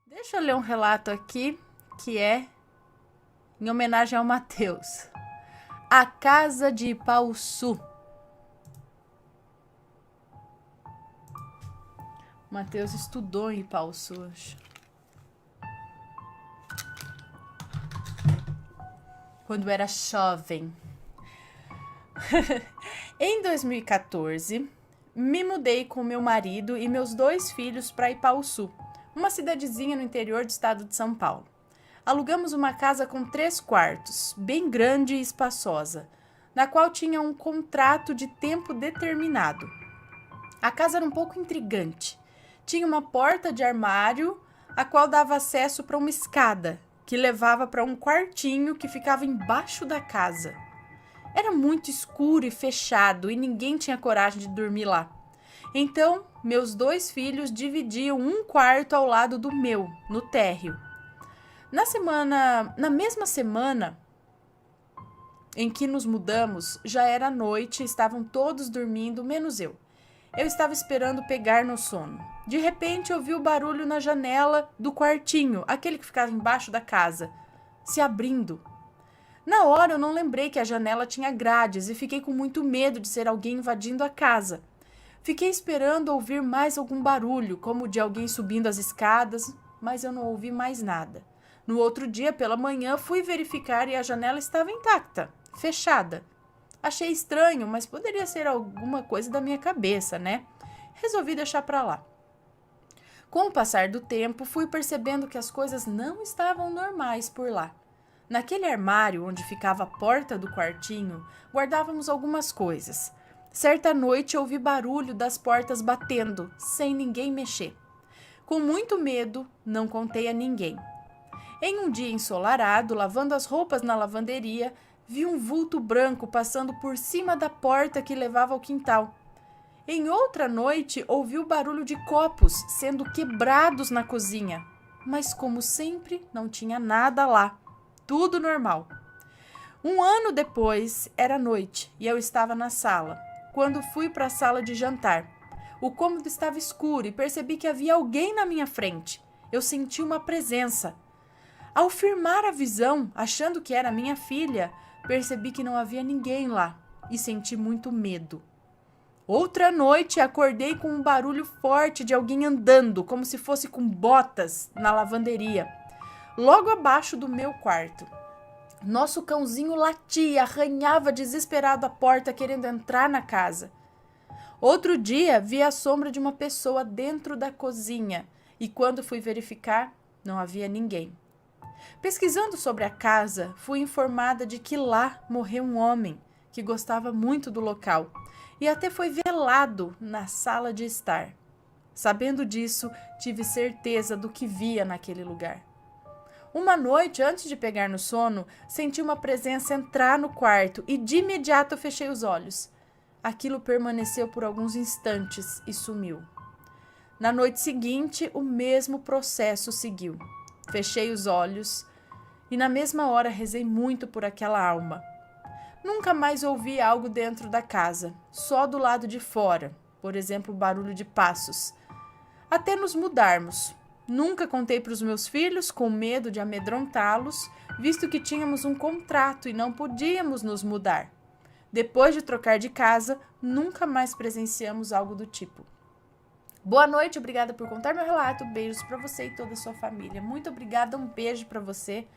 Deixa eu ler um relato aqui que é em homenagem ao Matheus. A Casa de Ipauçu. Matheus estudou em Ipauçu. Quando era jovem. Em 2014, me mudei com meu marido e meus 2 filhos para Ipauçu, uma cidadezinha no interior do estado de São Paulo. Alugamos uma casa com 3 quartos, bem grande e espaçosa, na qual tinha um contrato de tempo determinado. A casa era um pouco intrigante. Tinha uma porta de armário, a qual dava acesso para uma escada, que levava para um quartinho que ficava embaixo da casa. Era muito escuro e fechado e ninguém tinha coragem de dormir lá. Então, meus 2 filhos dividiam um quarto ao lado do meu, no térreo. Na mesma semana em que nos mudamos, já era noite e estavam todos dormindo, menos eu. Eu estava esperando pegar no sono. De repente, ouvi o barulho na janela do quartinho, aquele que ficava embaixo da casa, se abrindo. Na hora, eu não lembrei que a janela tinha grades e fiquei com muito medo de ser alguém invadindo a casa. Fiquei esperando ouvir mais algum barulho, como de alguém subindo as escadas, mas eu não ouvi mais nada. No outro dia, pela manhã, fui verificar e a janela estava intacta, fechada. Achei estranho, mas poderia ser alguma coisa da minha cabeça, né? Resolvi deixar pra lá. Com o passar do tempo, fui percebendo que as coisas não estavam normais por lá. Naquele armário onde ficava a porta do quartinho, guardávamos algumas coisas. Certa noite ouvi barulho das portas batendo, sem ninguém mexer. Com muito medo, não contei a ninguém. Em um dia ensolarado, lavando as roupas na lavanderia, vi um vulto branco passando por cima da porta que levava ao quintal. Em outra noite, ouvi o barulho de copos sendo quebrados na cozinha. Mas, como sempre, não tinha nada lá. Tudo normal. Um ano depois, era noite e eu estava na sala. Quando fui para a sala de jantar, o cômodo estava escuro e percebi que havia alguém na minha frente. Eu senti uma presença. Ao firmar a visão, achando que era minha filha, percebi que não havia ninguém lá e senti muito medo. Outra noite, acordei com um barulho forte de alguém andando, como se fosse com botas, na lavanderia, logo abaixo do meu quarto. Nosso cãozinho latia, arranhava desesperado a porta, querendo entrar na casa. Outro dia, vi a sombra de uma pessoa dentro da cozinha e quando fui verificar, não havia ninguém. Pesquisando sobre a casa, fui informada de que lá morreu um homem que gostava muito do local e até foi velado na sala de estar. Sabendo disso, tive certeza do que via naquele lugar. Uma noite, antes de pegar no sono, senti uma presença entrar no quarto e de imediato fechei os olhos. Aquilo permaneceu por alguns instantes e sumiu. Na noite seguinte, o mesmo processo seguiu. Fechei os olhos e na mesma hora rezei muito por aquela alma. Nunca mais ouvi algo dentro da casa, só do lado de fora, por exemplo, barulho de passos. Até nos mudarmos. Nunca contei para os meus filhos, com medo de amedrontá-los, visto que tínhamos um contrato e não podíamos nos mudar. Depois de trocar de casa, nunca mais presenciamos algo do tipo. Boa noite, obrigada por contar meu relato. Beijos para você e toda a sua família. Muito obrigada, um beijo para você.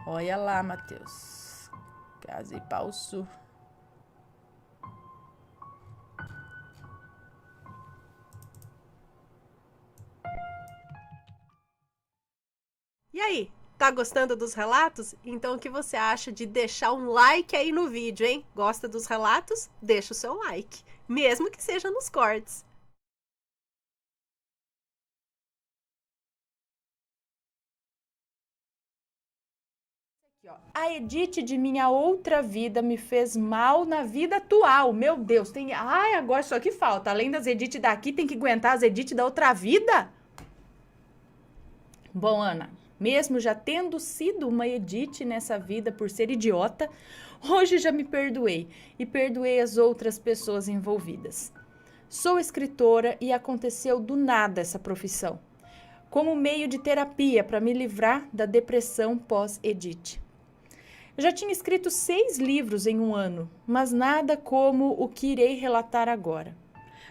Olha lá, Matheus. Casa Ipauçu. E aí, tá gostando dos relatos? Então o que você acha de deixar um like aí no vídeo, hein? Gosta dos relatos? Deixa o seu like, mesmo que seja nos cortes. A Edith de minha outra vida me fez mal na vida atual. Meu Deus, tem. Ai, agora só que falta. Além das Edith daqui, tem que aguentar as Edith da outra vida? Bom, Ana, Mesmo já tendo sido uma Edith nessa vida por ser idiota, hoje já me perdoei e perdoei as outras pessoas envolvidas. Sou escritora e aconteceu do nada essa profissão, como meio de terapia para me livrar da depressão pós-Edith. Eu já tinha escrito 6 livros em um ano, mas nada como o que irei relatar agora.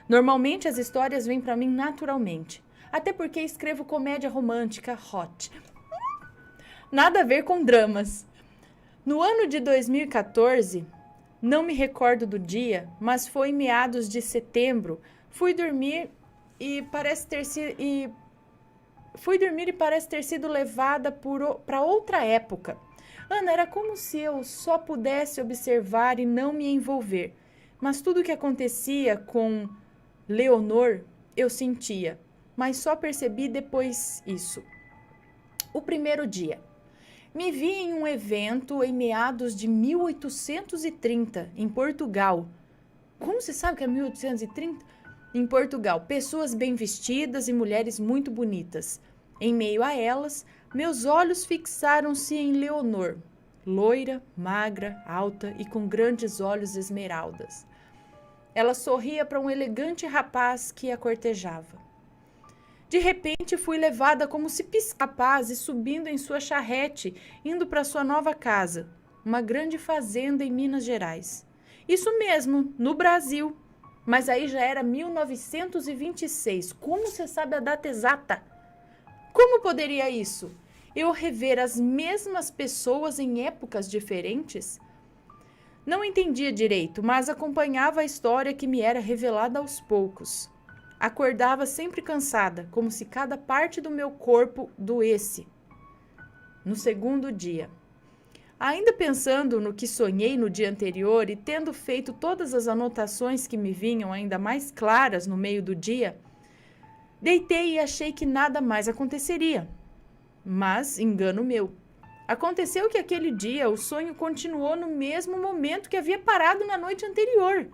Normalmente as histórias vêm para mim naturalmente, até porque escrevo comédia romântica hot. Nada a ver com dramas. No ano de 2014, não me recordo do dia, mas foi em meados de setembro, fui dormir e parece ter sido levada para outra época. Ana, era como se eu só pudesse observar e não me envolver. Mas tudo o que acontecia com Leonor, eu sentia, mas só percebi depois isso. O primeiro dia. Me vi em um evento em meados de 1830, em Portugal. Como você sabe que é 1830? Em Portugal, pessoas bem vestidas e mulheres muito bonitas. Em meio a elas, meus olhos fixaram-se em Leonor, loira, magra, alta e com grandes olhos esmeraldas. Ela sorria para um elegante rapaz que a cortejava. De repente, fui levada como se piscasse e subindo em sua charrete, indo para sua nova casa, uma grande fazenda em Minas Gerais. Isso mesmo, no Brasil. Mas aí já era 1926. Como você sabe a data exata? Como poderia isso? Eu rever as mesmas pessoas em épocas diferentes? Não entendia direito, mas acompanhava a história que me era revelada aos poucos. Acordava sempre cansada, como se cada parte do meu corpo doesse. No segundo dia. Ainda pensando no que sonhei no dia anterior e tendo feito todas as anotações que me vinham ainda mais claras no meio do dia, deitei e achei que nada mais aconteceria. Mas, engano meu. Aconteceu que aquele dia o sonho continuou no mesmo momento que havia parado na noite anterior.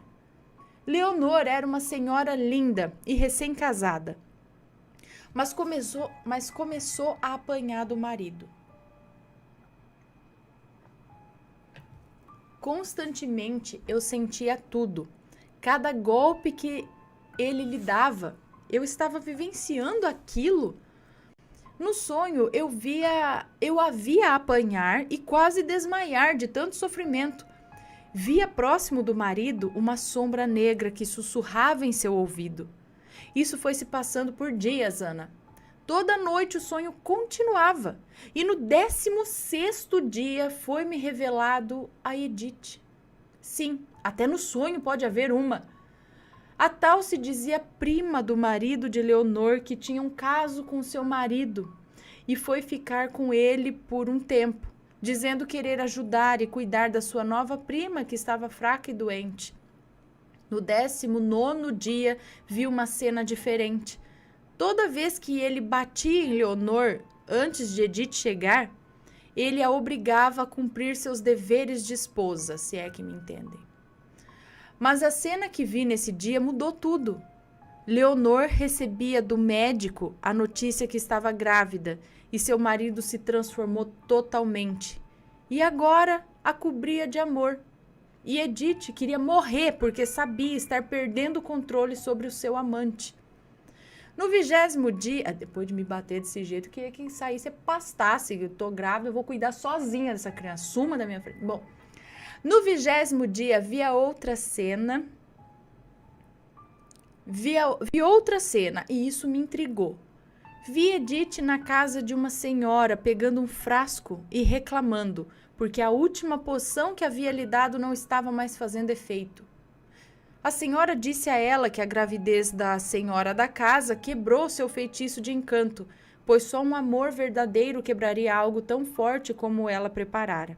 Leonor era uma senhora linda e recém-casada, mas começou a apanhar do marido. Constantemente eu sentia tudo. Cada golpe que ele lhe dava, eu estava vivenciando aquilo. No sonho eu a via apanhar e quase desmaiar de tanto sofrimento. Via próximo do marido uma sombra negra que sussurrava em seu ouvido. Isso foi se passando por dias, Ana. Toda noite o sonho continuava. E no 16º dia foi-me revelado a Edith. Sim, até no sonho pode haver uma. A tal se dizia prima do marido de Leonor, que tinha um caso com seu marido e foi ficar com ele por um tempo, dizendo querer ajudar e cuidar da sua nova prima, que estava fraca e doente. No 19º dia, vi uma cena diferente. Toda vez que ele batia em Leonor, antes de Edith chegar, ele a obrigava a cumprir seus deveres de esposa, se é que me entendem. Mas a cena que vi nesse dia mudou tudo. Leonor recebia do médico a notícia que estava grávida e seu marido se transformou totalmente. E agora a cobria de amor. E Edith queria morrer porque sabia estar perdendo o controle sobre o seu amante. No 20º dia, depois de me bater desse jeito, eu queria que saísse e pastasse. Eu tô grávida, eu vou cuidar sozinha dessa criança. Suma da minha frente. Bom, no 20º dia, vi outra cena e isso me intrigou. Vi Edith na casa de uma senhora pegando um frasco e reclamando, porque a última poção que havia lhe dado não estava mais fazendo efeito. A senhora disse a ela que a gravidez da senhora da casa quebrou seu feitiço de encanto, pois só um amor verdadeiro quebraria algo tão forte como ela preparara.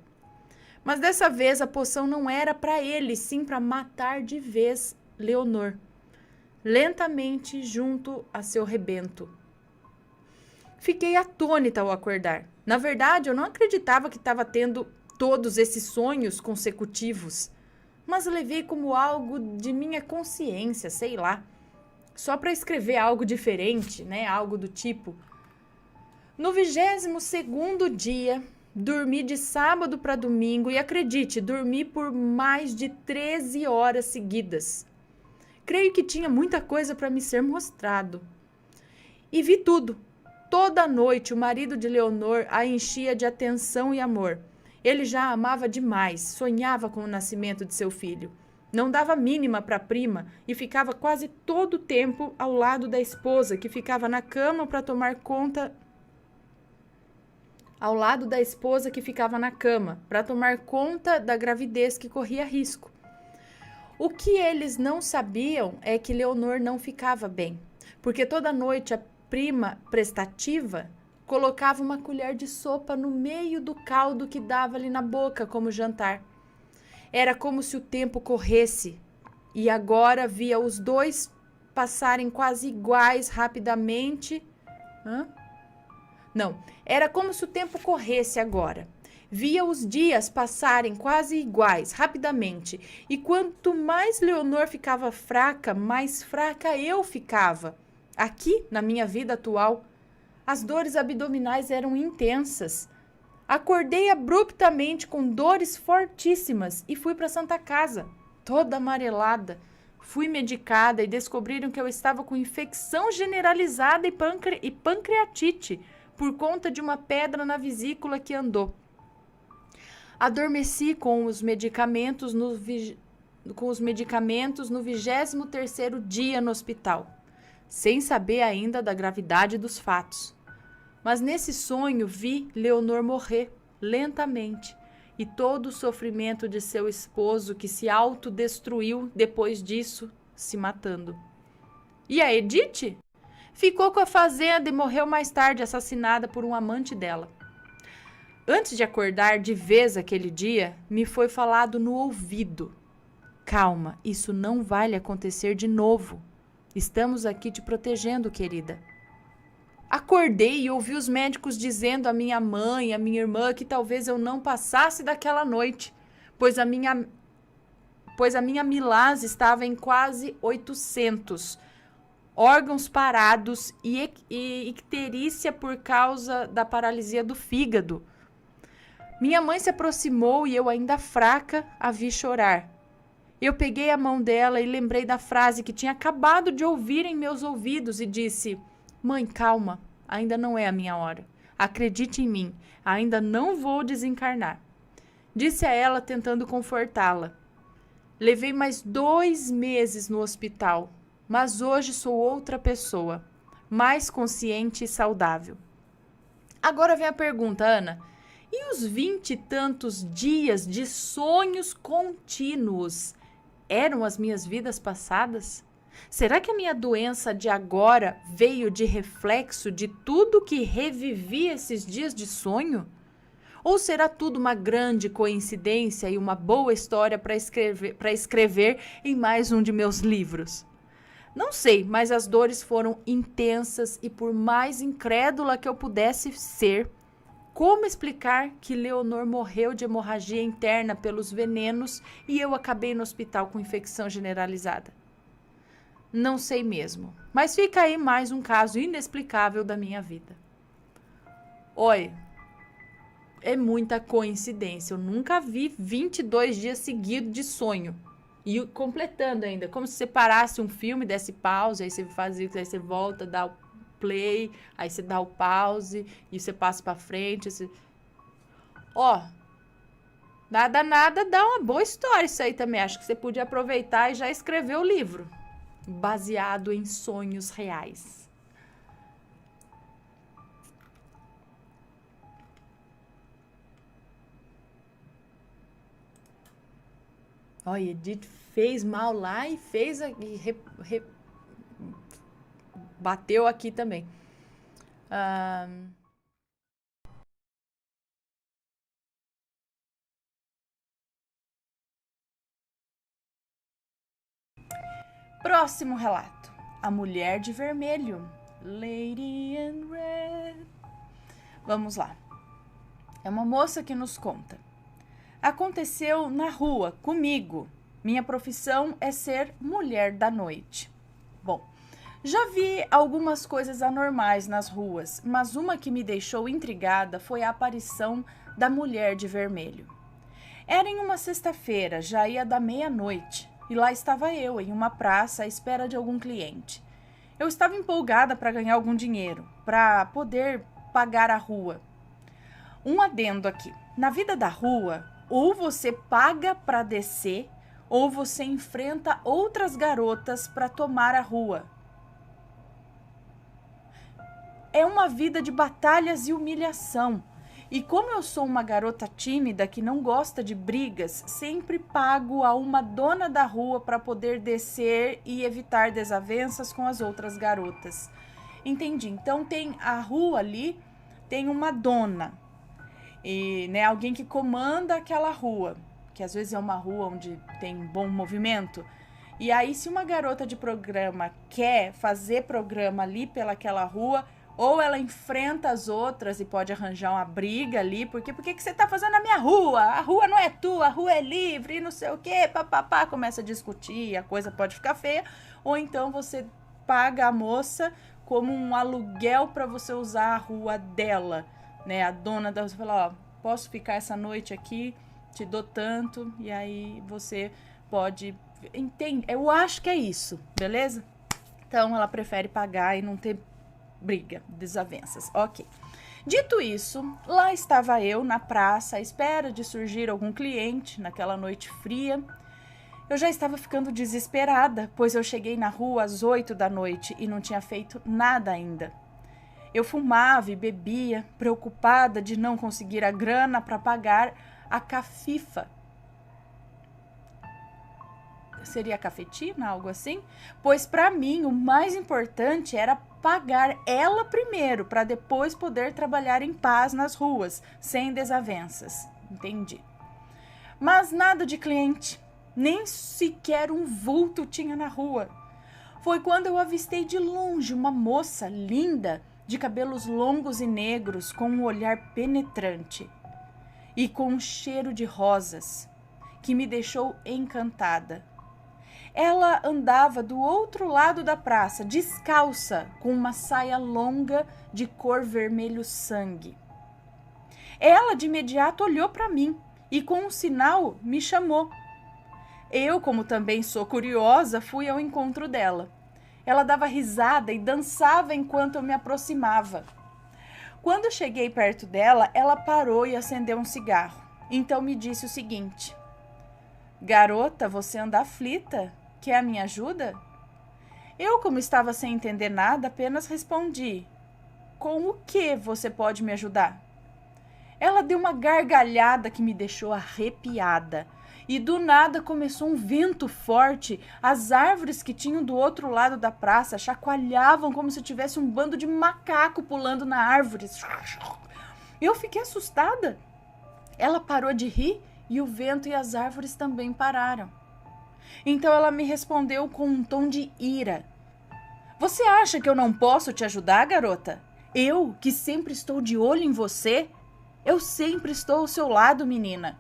Mas dessa vez a poção não era para ele, sim para matar de vez Leonor, lentamente junto a seu rebento. Fiquei atônita ao acordar. Na verdade, eu não acreditava que estava tendo todos esses sonhos consecutivos, mas levei como algo de minha consciência, sei lá, só para escrever algo diferente, né? Algo do tipo. No 22º dia, dormi de sábado para domingo e, acredite, dormi por mais de 13 horas seguidas. Creio que tinha muita coisa para me ser mostrado. E vi tudo. Toda noite o marido de Leonor a enchia de atenção e amor. Ele já a amava demais, sonhava com o nascimento de seu filho. Não dava mínima para a prima e ficava quase todo o tempo ao lado da esposa, que ficava na cama para tomar conta da gravidez que corria risco. O que eles não sabiam é que Leonor não ficava bem, porque toda noite a prima prestativa colocava uma colher de sopa no meio do caldo que dava ali na boca como jantar. Era como se o tempo corresse e agora via os dois passarem quase iguais rapidamente. Era como se o tempo corresse agora. Via os dias passarem quase iguais, rapidamente. E quanto mais Leonor ficava fraca, mais fraca eu ficava. Aqui, na minha vida atual, as dores abdominais eram intensas. Acordei abruptamente com dores fortíssimas e fui para a Santa Casa, toda amarelada. Fui medicada e descobriram que eu estava com infecção generalizada e pancreatite por conta de uma pedra na vesícula que andou. Adormeci com os medicamentos no 23º dia no hospital, sem saber ainda da gravidade dos fatos. Mas nesse sonho vi Leonor morrer lentamente e todo o sofrimento de seu esposo, que se autodestruiu depois disso, se matando. E a Edith? Ficou com a fazenda e morreu mais tarde, assassinada por um amante dela. Antes de acordar de vez aquele dia, me foi falado no ouvido: calma, isso não vai lhe acontecer de novo. Estamos aqui te protegendo, querida. Acordei e ouvi os médicos dizendo à minha mãe e à minha irmã que talvez eu não passasse daquela noite, pois a minha amilase estava em quase 800, órgãos parados e icterícia por causa da paralisia do fígado. Minha mãe se aproximou e eu, ainda fraca, a vi chorar. Eu peguei a mão dela e lembrei da frase que tinha acabado de ouvir em meus ouvidos e disse: mãe, calma, ainda não é a minha hora. Acredite em mim, ainda não vou desencarnar. Disse a ela, tentando confortá-la. Levei mais 2 meses no hospital, mas hoje sou outra pessoa, mais consciente e saudável. Agora vem a pergunta, Ana. E os 20 e tantos dias de sonhos contínuos eram as minhas vidas passadas? Será que a minha doença de agora veio de reflexo de tudo que revivi esses dias de sonho? Ou será tudo uma grande coincidência e uma boa história para escrever em mais um de meus livros? Não sei, mas as dores foram intensas e, por mais incrédula que eu pudesse ser, como explicar que Leonor morreu de hemorragia interna pelos venenos e eu acabei no hospital com infecção generalizada? Não sei mesmo, mas fica aí mais um caso inexplicável da minha vida. Olha, é muita coincidência. Eu nunca vi 22 dias seguidos de sonho. E completando ainda, como se você parasse um filme, desse pause, aí você fazia, aí você volta, dá o play, aí você dá o pause e você passa pra frente. Nada, dá uma boa história isso aí também. Acho que você podia aproveitar e já escrever o livro, baseado em sonhos reais. Olha, Edith fez mal lá e fez aqui, bateu aqui também. Próximo relato. A Mulher de Vermelho. Lady in Red. Vamos lá. É uma moça que nos conta. Aconteceu na rua, comigo. Minha profissão é ser mulher da noite. Bom, Já vi algumas coisas anormais nas ruas, mas uma que me deixou intrigada foi a aparição da mulher de vermelho. Era em uma sexta-feira, já ia da meia-noite, e lá estava eu, em uma praça, à espera de algum cliente. Eu estava empolgada para ganhar algum dinheiro, para poder pagar a rua. Um adendo aqui. Na vida da rua, ou você paga para descer, ou você enfrenta outras garotas para tomar a rua. É uma vida de batalhas e humilhação. E como eu sou uma garota tímida que não gosta de brigas, sempre pago a uma dona da rua para poder descer e evitar desavenças com as outras garotas. Entendi. Então tem a rua ali, tem uma dona. E, né, alguém que comanda aquela rua, que às vezes é uma rua onde tem um bom movimento. E aí, se uma garota de programa quer fazer programa ali pelaquela rua, ou ela enfrenta as outras e pode arranjar uma briga ali, porque por que você tá fazendo na minha rua? A rua não é tua, a rua é livre, e não sei o quê, papapá, começa a discutir, a coisa pode ficar feia. Ou então você paga a moça como um aluguel para você usar a rua dela, né? A dona da você fala, ó, posso ficar essa noite aqui, te dou tanto, e aí você pode... Entende? Eu acho que é isso, beleza? Então ela prefere pagar e não ter briga, desavenças, ok. Dito isso, lá estava eu na praça à espera de surgir algum cliente naquela noite fria. Eu já estava ficando desesperada, pois eu cheguei na rua às 8 da noite e não tinha feito nada ainda. Eu fumava e bebia, preocupada de não conseguir a grana para pagar a cafifa. Seria cafetina, algo assim? Pois para mim o mais importante era pagar ela primeiro, para depois poder trabalhar em paz nas ruas, sem desavenças. Entendi. Mas nada de cliente, nem sequer um vulto tinha na rua. Foi quando eu avistei de longe uma moça linda, de cabelos longos e negros, com um olhar penetrante e com um cheiro de rosas, que me deixou encantada. Ela andava do outro lado da praça, descalça, com uma saia longa de cor vermelho sangue. Ela de imediato olhou para mim e com um sinal me chamou. Eu, como também sou curiosa, fui ao encontro dela. Ela dava risada e dançava enquanto eu me aproximava. Quando cheguei perto dela, ela parou e acendeu um cigarro. Então me disse o seguinte: garota, você anda aflita? Quer a minha ajuda? Eu, como estava sem entender nada, apenas respondi: com o que você pode me ajudar? Ela deu uma gargalhada que me deixou arrepiada. E do nada começou um vento forte. As árvores que tinham do outro lado da praça chacoalhavam como se tivesse um bando de macaco pulando na árvore. Eu fiquei assustada. Ela parou de rir e o vento e as árvores também pararam. Então ela me respondeu com um tom de ira: você acha que eu não posso te ajudar, garota? Eu, que sempre estou de olho em você? Eu sempre estou ao seu lado, menina.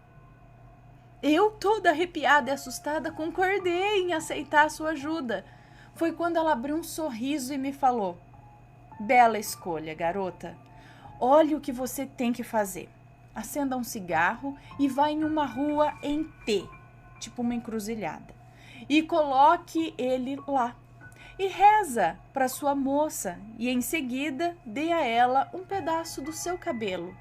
Eu, toda arrepiada e assustada, concordei em aceitar a sua ajuda. Foi quando ela abriu um sorriso e me falou: bela escolha, garota. Olhe o que você tem que fazer. Acenda um cigarro e vá em uma rua em T, tipo uma encruzilhada, e coloque ele lá. E reza para sua moça e em seguida dê a ela um pedaço do seu cabelo.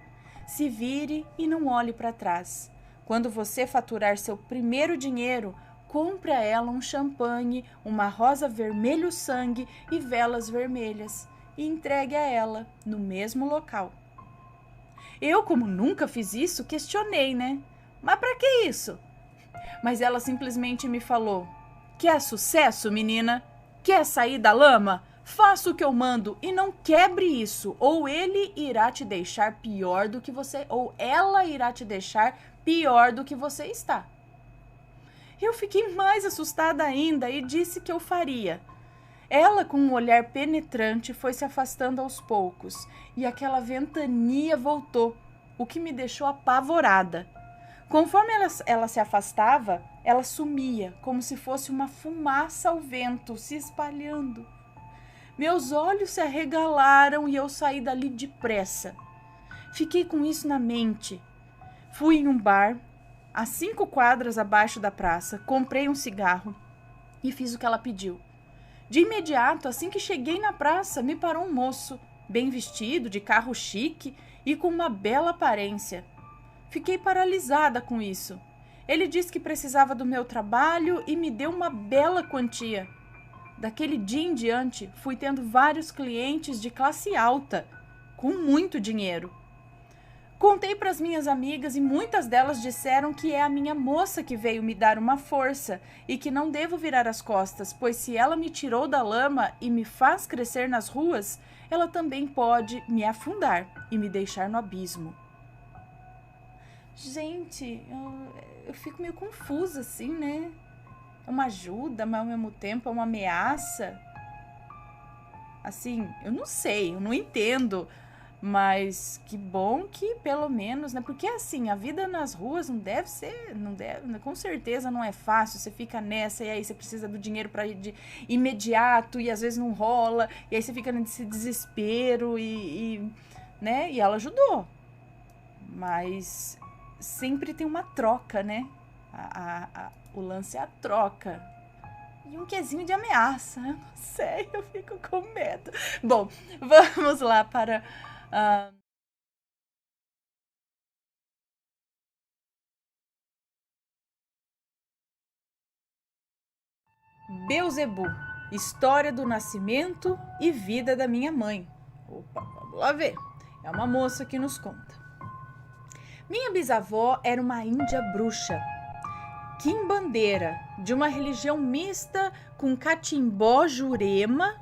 Se vire e não olhe para trás. Quando você faturar seu primeiro dinheiro, compre a ela um champanhe, uma rosa vermelho sangue e velas vermelhas e entregue a ela no mesmo local. Eu, como nunca fiz isso, questionei, né? Mas para que isso? Mas ela simplesmente me falou: quer sucesso, menina? Quer sair da lama? Faça o que eu mando e não quebre isso, ou ele irá te deixar pior do que você, ou ela irá te deixar pior do que você está. Eu fiquei mais assustada ainda e disse que eu faria. Ela, com um olhar penetrante, foi se afastando aos poucos e aquela ventania voltou, o que me deixou apavorada. Conforme ela se afastava, ela sumia, como se fosse uma fumaça ao vento se espalhando. Meus olhos se arregalaram e eu saí dali depressa. Fiquei com isso na mente. Fui em um bar, a 5 quadras abaixo da praça, comprei um cigarro e fiz o que ela pediu. De imediato, assim que cheguei na praça, me parou um moço, bem vestido, de carro chique e com uma bela aparência. Fiquei paralisada com isso. Ele disse que precisava do meu trabalho e me deu uma bela quantia. Daquele dia em diante, fui tendo vários clientes de classe alta, com muito dinheiro. Contei para as minhas amigas e muitas delas disseram que é a minha moça que veio me dar uma força e que não devo virar as costas, pois se ela me tirou da lama e me faz crescer nas ruas, ela também pode me afundar e me deixar no abismo. Gente, eu fico meio confusa assim, né? É uma ajuda, mas ao mesmo tempo é uma ameaça. Assim, eu não sei, eu não entendo. Mas que bom que pelo menos, né? Porque assim, a vida nas ruas não deve ser, com certeza não é fácil. Você fica nessa e aí você precisa do dinheiro para ir de imediato e às vezes não rola. E aí você fica nesse desespero né? E ela ajudou. Mas sempre tem uma troca, né? O lance é a troca. E um quezinho de ameaça. Eu não sei, eu fico com medo. Bom, vamos lá para... Beelzebub, história do nascimento e vida da minha mãe. Opa, vamos lá ver. É uma moça que nos conta. Minha bisavó era uma índia bruxa, quimbandeira, de uma religião mista com catimbó jurema.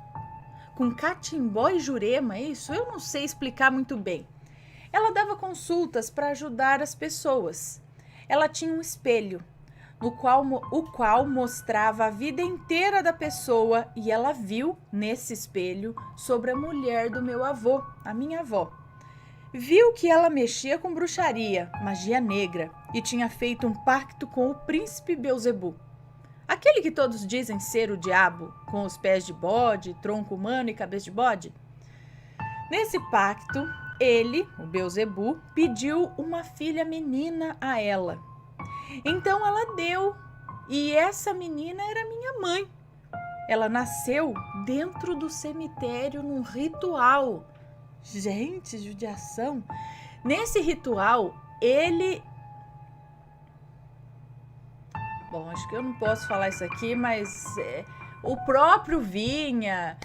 Com catimbó e jurema, isso? Eu não sei explicar muito bem. Ela dava consultas para ajudar as pessoas. Ela tinha um espelho, o qual mostrava a vida inteira da pessoa, e ela viu nesse espelho sobre a mulher do meu avô, a minha avó. Viu que ela mexia com bruxaria, magia negra, e tinha feito um pacto com o príncipe Beelzebub. Aquele que todos dizem ser o diabo, com os pés de bode, tronco humano e cabeça de bode. Nesse pacto, ele, o Beelzebub, pediu uma filha menina a ela. Então ela deu, e essa menina era minha mãe. Ela nasceu dentro do cemitério num ritual. Gente, judiação! Nesse ritual, ele... Bom, acho que eu não posso falar isso aqui, mas o próprio vinha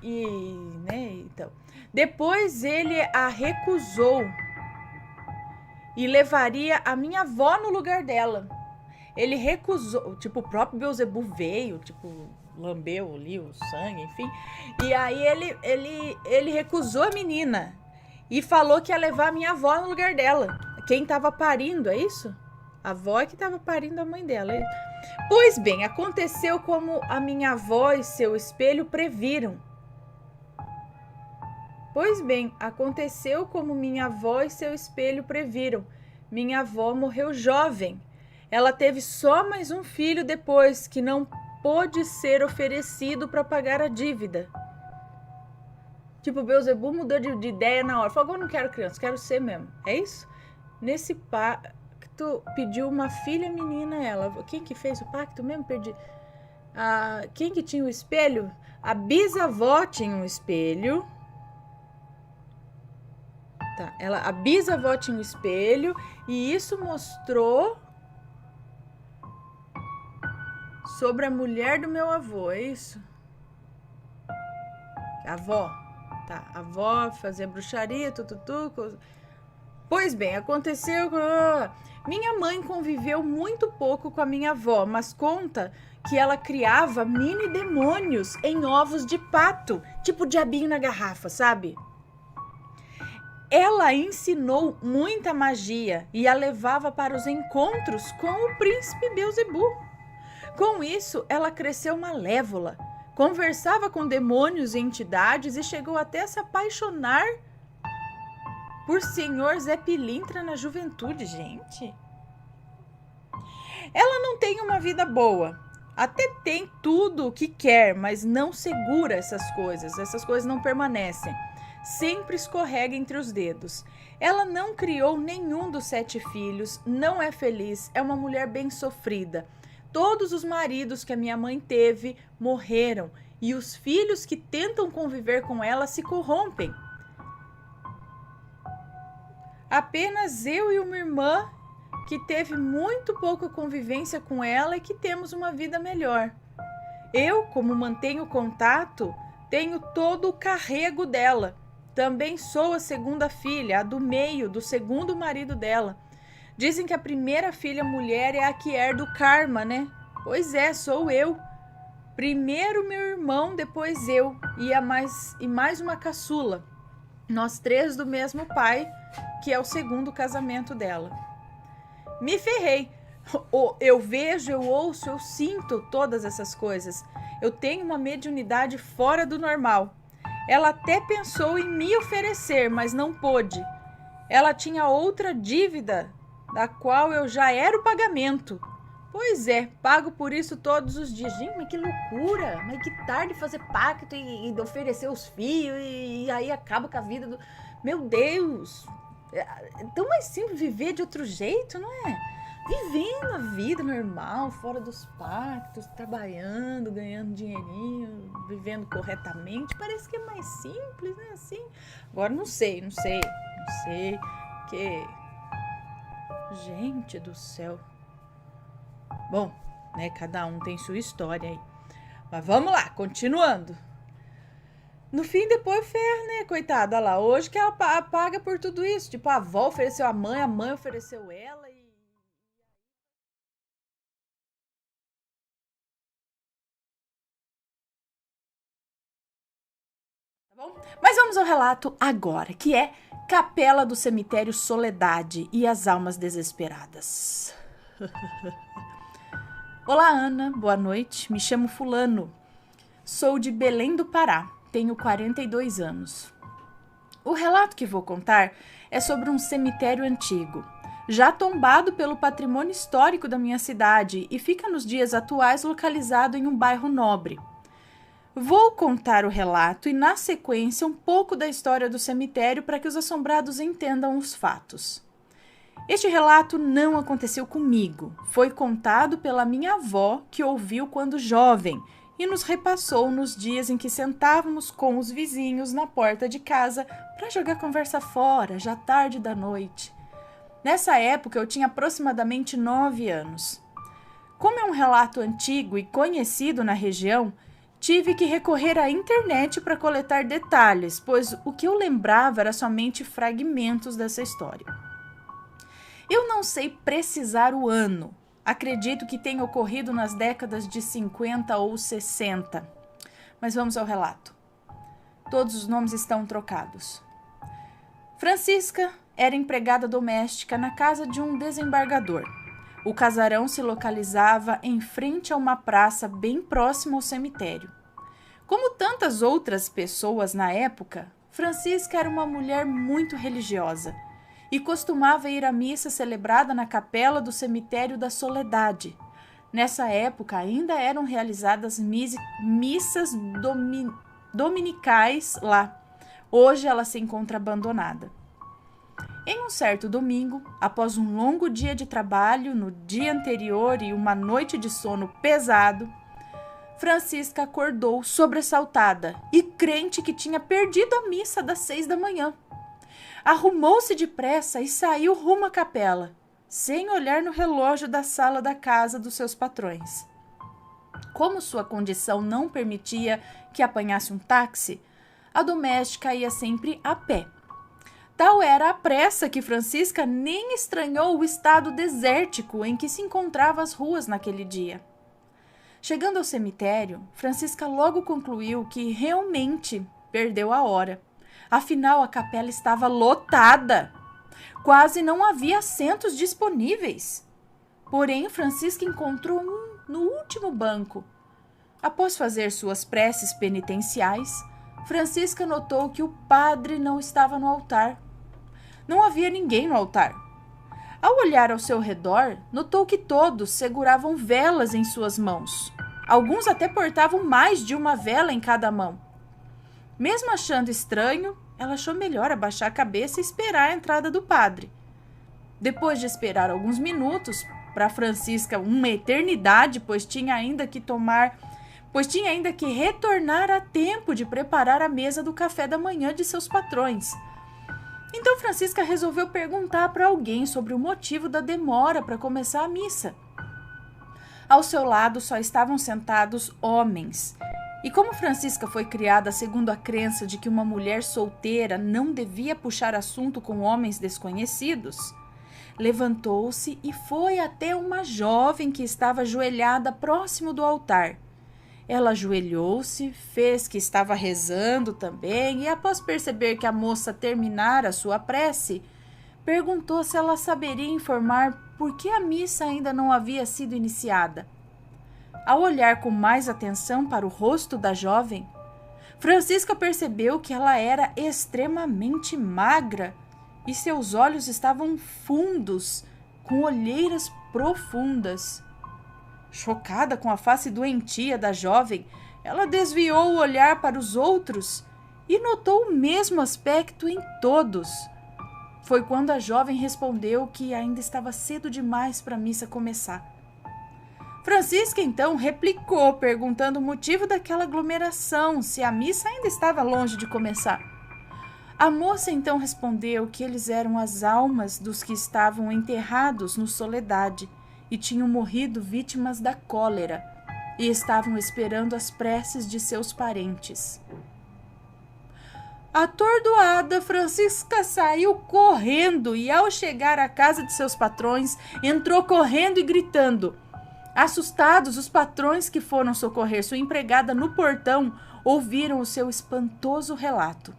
né, então. Depois ele a recusou e levaria a minha avó no lugar dela. Ele recusou, tipo, o próprio Beelzebub veio, tipo, lambeu ali o sangue, enfim. E aí ele recusou a menina e falou que ia levar a minha avó no lugar dela. Quem estava parindo, é isso? A avó é que estava parindo a mãe dela. Pois bem, aconteceu como a minha avó e seu espelho previram. Minha avó morreu jovem. Ela teve só mais um filho depois, que não pôde ser oferecido para pagar a dívida. Tipo, Beelzebub mudou de ideia na hora. Falou, agora eu não quero criança, quero ser mesmo. É isso? Nesse pacto, pediu uma filha menina a ela. Quem que fez o pacto mesmo? Perdi. Quem que tinha o espelho? A bisavó tinha um espelho. Tá, a bisavó tinha um espelho e isso mostrou sobre a mulher do meu avô, é isso? A avó. Tá, a avó fazia bruxaria, Pois bem, aconteceu... Minha mãe conviveu muito pouco com a minha avó, mas conta que ela criava mini demônios em ovos de pato, tipo diabinho na garrafa, sabe? Ela ensinou muita magia e a levava para os encontros com o príncipe Beelzebub. Com isso, ela cresceu malévola, conversava com demônios e entidades e chegou até a se apaixonar por Senhor Zé Pilintra na juventude, gente. Ela não tem uma vida boa. até tem tudo o que quer, mas não segura essas coisas não permanecem. Sempre escorrega entre os dedos. Ela não criou nenhum dos 7 filhos, não é feliz, é uma mulher bem sofrida. Todos os maridos que a minha mãe teve morreram e os filhos que tentam conviver com ela se corrompem. Apenas eu e uma irmã que teve muito pouca convivência com ela e que temos uma vida melhor. Eu, como mantenho contato, tenho todo o carrego dela. Também sou a segunda filha, a do meio, do segundo marido dela. Dizem que a primeira filha mulher é a que herda o karma, né? Pois é, sou eu. Primeiro meu irmão, depois eu e mais uma caçula. Nós 3 do mesmo pai, que é o segundo casamento dela. Me ferrei. Eu vejo, eu ouço, eu sinto todas essas coisas. Eu tenho uma mediunidade fora do normal. Ela até pensou em me oferecer, mas não pôde. Ela tinha outra dívida, da qual eu já era o pagamento. Pois é, pago por isso todos os dias. Gente, mas que loucura! Mas que tarde fazer pacto e oferecer os filhos e aí acaba com a vida do... Meu Deus! É tão mais simples viver de outro jeito, não é? Vivendo a vida normal, fora dos pactos, trabalhando, ganhando dinheirinho, vivendo corretamente. Parece que é mais simples, né? Assim. Agora não sei. Que... Gente do céu. Bom, né? Cada um tem sua história aí. Mas vamos lá, continuando. No fim, depois ferra, né, coitada lá. Hoje que ela paga por tudo isso. Tipo, a avó ofereceu a mãe ofereceu ela e... Tá bom? Mas vamos ao relato agora, que é Capela do Cemitério Soledade e as Almas Desesperadas. Olá, Ana. Boa noite. Me chamo Fulano. Sou de Belém do Pará. Tenho 42 anos. O relato que vou contar é sobre um cemitério antigo, já tombado pelo patrimônio histórico da minha cidade e fica nos dias atuais localizado em um bairro nobre. Vou contar o relato e, na sequência, um pouco da história do cemitério para que os assombrados entendam os fatos. Este relato não aconteceu comigo. Foi contado pela minha avó, que ouviu quando jovem e nos repassou nos dias em que sentávamos com os vizinhos na porta de casa para jogar conversa fora, já tarde da noite. Nessa época, eu tinha aproximadamente 9 anos. Como é um relato antigo e conhecido na região, tive que recorrer à internet para coletar detalhes, pois o que eu lembrava era somente fragmentos dessa história. Eu não sei precisar o ano. Acredito que tenha ocorrido nas décadas de 50 ou 60. Mas vamos ao relato. Todos os nomes estão trocados. Francisca era empregada doméstica na casa de um desembargador. O casarão se localizava em frente a uma praça bem próxima ao cemitério. Como tantas outras pessoas na época, Francisca era uma mulher muito religiosa e costumava ir à missa celebrada na capela do Cemitério da Soledade. Nessa época, ainda eram realizadas missas dominicais lá. Hoje ela se encontra abandonada. Em um certo domingo, após um longo dia de trabalho no dia anterior e uma noite de sono pesado, Francisca acordou sobressaltada e crente que tinha perdido a missa das 6 da manhã. Arrumou-se depressa e saiu rumo à capela, sem olhar no relógio da sala da casa dos seus patrões. Como sua condição não permitia que apanhasse um táxi, a doméstica ia sempre a pé. Tal era a pressa que Francisca nem estranhou o estado desértico em que se encontravam as ruas naquele dia. Chegando ao cemitério, Francisca logo concluiu que realmente perdeu a hora. Afinal, a capela estava lotada. Quase não havia assentos disponíveis. Porém, Francisca encontrou um no último banco. Após fazer suas preces penitenciais, Francisca notou que o padre não estava no altar. Não havia ninguém no altar. Ao olhar ao seu redor, notou que todos seguravam velas em suas mãos. Alguns até portavam mais de uma vela em cada mão. Mesmo achando estranho, ela achou melhor abaixar a cabeça e esperar a entrada do padre. Depois de esperar alguns minutos, para Francisca uma eternidade, pois tinha ainda que retornar a tempo de preparar a mesa do café da manhã de seus patrões. Então Francisca resolveu perguntar para alguém sobre o motivo da demora para começar a missa. Ao seu lado só estavam sentados homens. E como Francisca foi criada segundo a crença de que uma mulher solteira não devia puxar assunto com homens desconhecidos, levantou-se e foi até uma jovem que estava ajoelhada próximo do altar. Ela ajoelhou-se, fez que estava rezando também e, após perceber que a moça terminara sua prece, perguntou se ela saberia informar por que a missa ainda não havia sido iniciada. Ao olhar com mais atenção para o rosto da jovem, Francisca percebeu que ela era extremamente magra e seus olhos estavam fundos, com olheiras profundas. Chocada com a face doentia da jovem, ela desviou o olhar para os outros e notou o mesmo aspecto em todos. Foi quando a jovem respondeu que ainda estava cedo demais para a missa começar. Francisca então replicou, perguntando o motivo daquela aglomeração, se a missa ainda estava longe de começar. A moça então respondeu que eles eram as almas dos que estavam enterrados no Soledade e tinham morrido vítimas da cólera e estavam esperando as preces de seus parentes. Atordoada, Francisca saiu correndo e, ao chegar à casa de seus patrões, entrou correndo e gritando. Assustados, os patrões que foram socorrer sua empregada no portão ouviram o seu espantoso relato.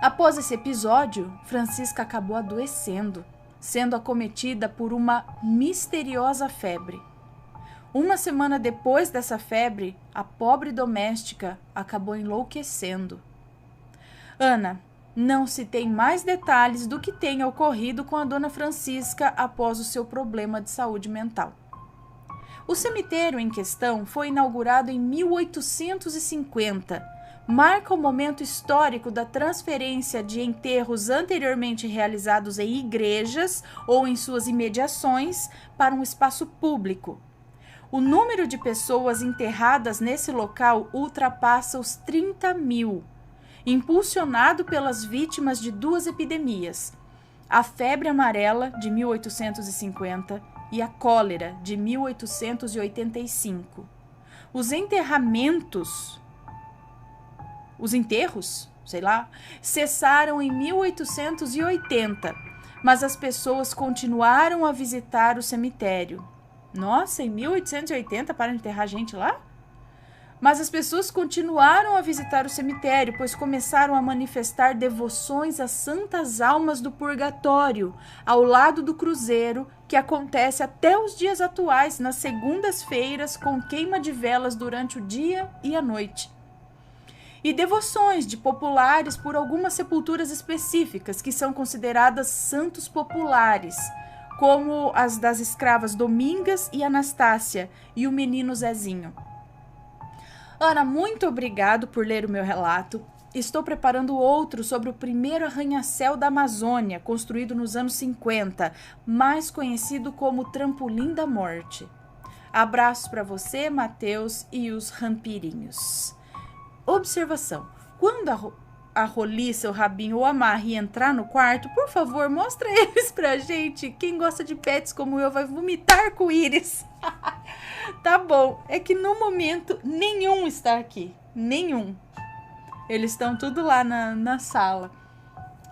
Após esse episódio, Francisca acabou adoecendo, sendo acometida por uma misteriosa febre. Uma semana depois dessa febre, a pobre doméstica acabou enlouquecendo. Ana, não se tem mais detalhes do que tenha ocorrido com a dona Francisca após o seu problema de saúde mental. O cemitério em questão foi inaugurado em 1850, marca o momento histórico da transferência de enterros anteriormente realizados em igrejas ou em suas imediações para um espaço público. O número de pessoas enterradas nesse local ultrapassa os 30 mil, impulsionado pelas vítimas de duas epidemias, a febre amarela de 1850 e a cólera de 1885. Os enterros, cessaram em 1880, mas as pessoas continuaram a visitar o cemitério. Nossa, em 1880 para enterrar gente lá? Mas as pessoas continuaram a visitar o cemitério, pois começaram a manifestar devoções às santas almas do purgatório, ao lado do cruzeiro, que acontece até os dias atuais, nas segundas-feiras, com queima de velas durante o dia e a noite. E devoções de populares por algumas sepulturas específicas, que são consideradas santos populares, como as das escravas Domingas e Anastácia e o menino Zezinho. Ana, muito obrigado por ler o meu relato. Estou preparando outro sobre o primeiro arranha-céu da Amazônia, construído nos anos 50, mais conhecido como Trampolim da Morte. Abraços para você, Matheus e os rampirinhos. Observação: quando a roliça, o rabinho ou a Marri entrar no quarto, por favor, mostra eles pra gente. Quem gosta de pets como eu vai vomitar arco-íris. Tá bom, é que no momento nenhum está aqui, nenhum. Eles estão tudo lá na sala,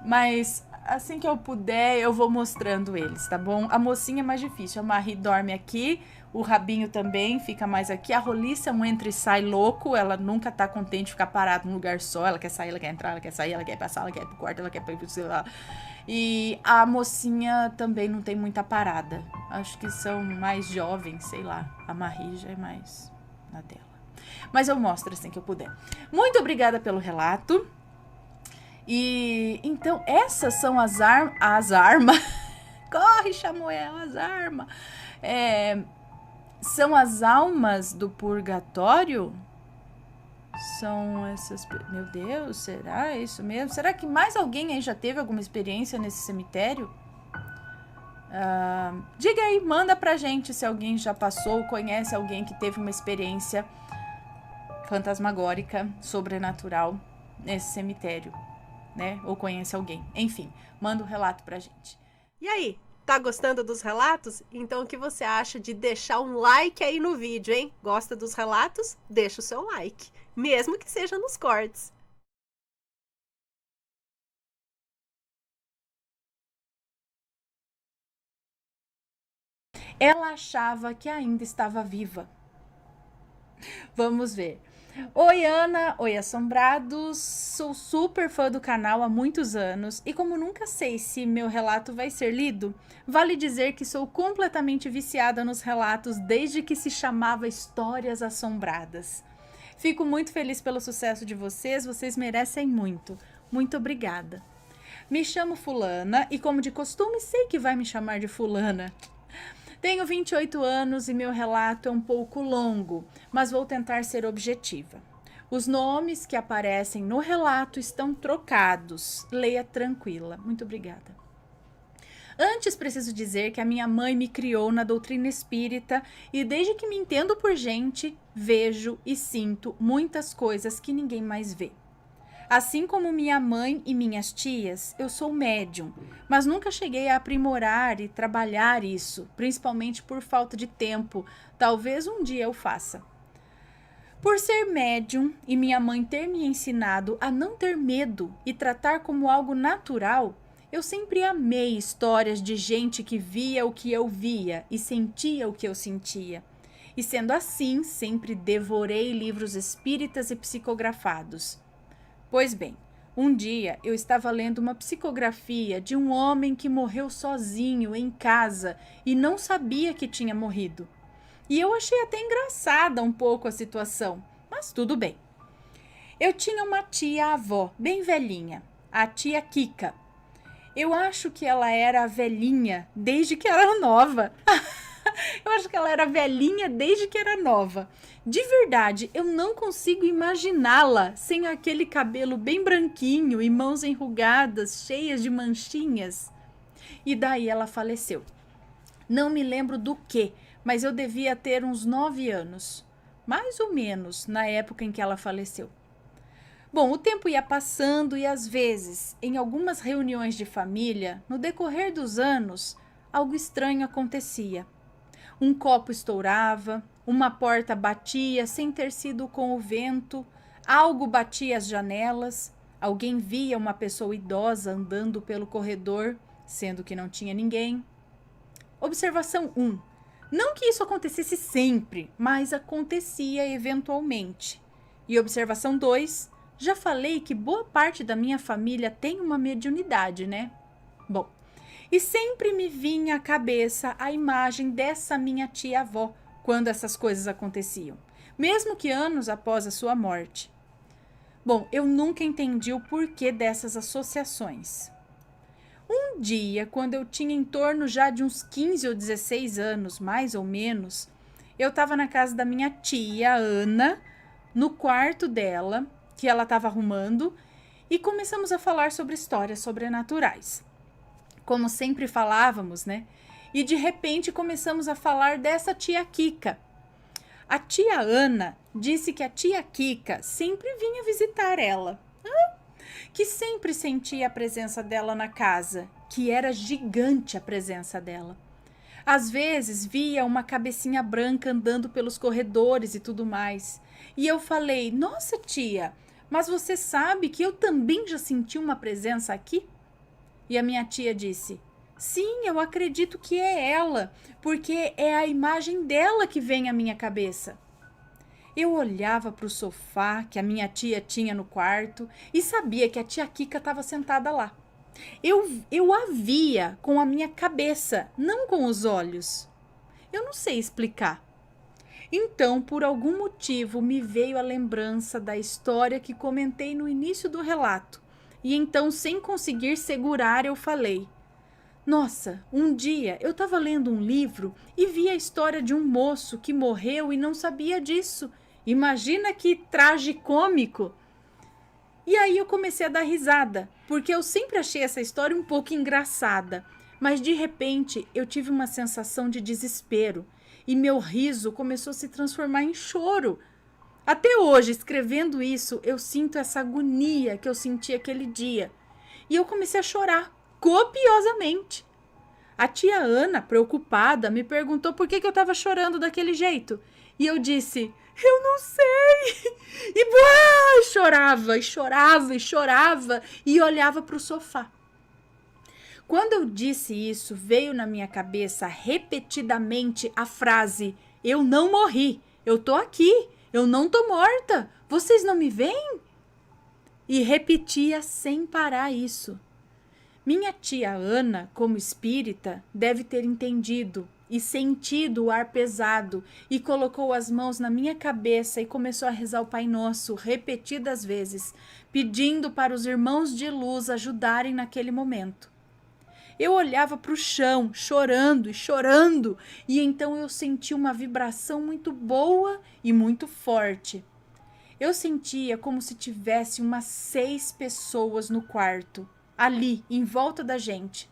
mas assim que eu puder eu vou mostrando eles, tá bom? A mocinha é mais difícil, a Marie dorme aqui, o rabinho também fica mais aqui, a roliça é um entra e sai louco, ela nunca tá contente de ficar parada num lugar só, ela quer sair, ela quer entrar, ela quer sair, ela quer ir pra sala, ela quer ir pro quarto, ela quer ir pro sei lá. E a mocinha também não tem muita parada. Acho que são mais jovens, sei lá. A Marie já é mais na dela. Mas eu mostro assim que eu puder. Muito obrigada pelo relato. E então, essas são as armas. Corre, Samuel, as armas. São as almas do purgatório? São essas... Meu Deus, será isso mesmo? Será que mais alguém aí já teve alguma experiência nesse cemitério? Diga aí, manda pra gente se alguém já passou, conhece alguém que teve uma experiência fantasmagórica, sobrenatural nesse cemitério, né? Ou conhece alguém. Enfim, manda um relato pra gente. E aí, tá gostando dos relatos? Então o que você acha de deixar um like aí no vídeo, hein? Gosta dos relatos? Deixa o seu like, mesmo que seja nos cortes. Ela achava que ainda estava viva. Vamos ver. Oi, Ana. Oi, assombrados. Sou super fã do canal há muitos anos e como nunca sei se meu relato vai ser lido, vale dizer que sou completamente viciada nos relatos desde que se chamava Histórias Assombradas. Fico muito feliz pelo sucesso de vocês merecem muito. Muito obrigada. Me chamo Fulana e, como de costume, sei que vai me chamar de Fulana. Tenho 28 anos e meu relato é um pouco longo, mas vou tentar ser objetiva. Os nomes que aparecem no relato estão trocados. Leia tranquila. Muito obrigada. Antes, preciso dizer que a minha mãe me criou na doutrina espírita e desde que me entendo por gente, vejo e sinto muitas coisas que ninguém mais vê. Assim como minha mãe e minhas tias, eu sou médium, mas nunca cheguei a aprimorar e trabalhar isso, principalmente por falta de tempo. Talvez um dia eu faça. Por ser médium e minha mãe ter me ensinado a não ter medo e tratar como algo natural, eu sempre amei histórias de gente que via o que eu via e sentia o que eu sentia. E sendo assim, sempre devorei livros espíritas e psicografados. Pois bem, um dia eu estava lendo uma psicografia de um homem que morreu sozinho em casa e não sabia que tinha morrido. E eu achei até engraçada um pouco a situação, mas tudo bem. Eu tinha uma tia-avó bem velhinha, a tia Kika. Eu acho que ela era velhinha desde que era nova. Eu acho que ela era velhinha desde que era nova. De verdade, eu não consigo imaginá-la sem aquele cabelo bem branquinho e mãos enrugadas, cheias de manchinhas. E daí ela faleceu. Não me lembro do que, mas eu devia ter uns 9 anos. Mais ou menos, na época em que ela faleceu. Bom, o tempo ia passando e às vezes, em algumas reuniões de família, no decorrer dos anos, algo estranho acontecia. Um copo estourava, uma porta batia sem ter sido com o vento, algo batia as janelas, alguém via uma pessoa idosa andando pelo corredor, sendo que não tinha ninguém. Observação 1. Não que isso acontecesse sempre, mas acontecia eventualmente. E observação 2. Já falei que boa parte da minha família tem uma mediunidade, né? Bom, e sempre me vinha à cabeça a imagem dessa minha tia-avó quando essas coisas aconteciam, mesmo que anos após a sua morte. Bom, eu nunca entendi o porquê dessas associações. Um dia, quando eu tinha em torno já de uns 15 ou 16 anos, mais ou menos, eu estava na casa da minha tia, Ana, no quarto dela, que ela estava arrumando, e começamos a falar sobre histórias sobrenaturais. Como sempre falávamos, né? E de repente começamos a falar dessa tia Kika. A tia Ana disse que a tia Kika sempre vinha visitar ela, que sempre sentia a presença dela na casa, que era gigante a presença dela. Às vezes via uma cabecinha branca andando pelos corredores e tudo mais. E eu falei, nossa tia, mas você sabe que eu também já senti uma presença aqui? E a minha tia disse, sim, eu acredito que é ela, porque é a imagem dela que vem à minha cabeça. Eu olhava para o sofá que a minha tia tinha no quarto e sabia que a tia Kika estava sentada lá. Eu a via com a minha cabeça, não com os olhos. Eu não sei explicar. Então, por algum motivo, me veio a lembrança da história que comentei no início do relato. E então, sem conseguir segurar, eu falei, Nossa, um dia eu estava lendo um livro e vi a história de um moço que morreu e não sabia disso. Imagina que tragicômico! E aí eu comecei a dar risada, porque eu sempre achei essa história um pouco engraçada. Mas de repente eu tive uma sensação de desespero e meu riso começou a se transformar em choro. Até hoje, escrevendo isso, eu sinto essa agonia que eu senti aquele dia. E eu comecei a chorar copiosamente. A tia Ana, preocupada, me perguntou por que eu estava chorando daquele jeito. E eu disse, eu não sei. E chorava, e chorava, e chorava, e olhava para o sofá. Quando eu disse isso, veio na minha cabeça repetidamente a frase: eu não morri, eu tô aqui, eu não tô morta, vocês não me veem? E repetia sem parar isso. Minha tia Ana, como espírita, deve ter entendido e sentido o ar pesado e colocou as mãos na minha cabeça e começou a rezar o Pai Nosso repetidas vezes, pedindo para os irmãos de luz ajudarem naquele momento. Eu olhava para o chão, chorando e chorando, e então eu senti uma vibração muito boa e muito forte. Eu sentia como se tivesse umas 6 pessoas no quarto, ali, em volta da gente,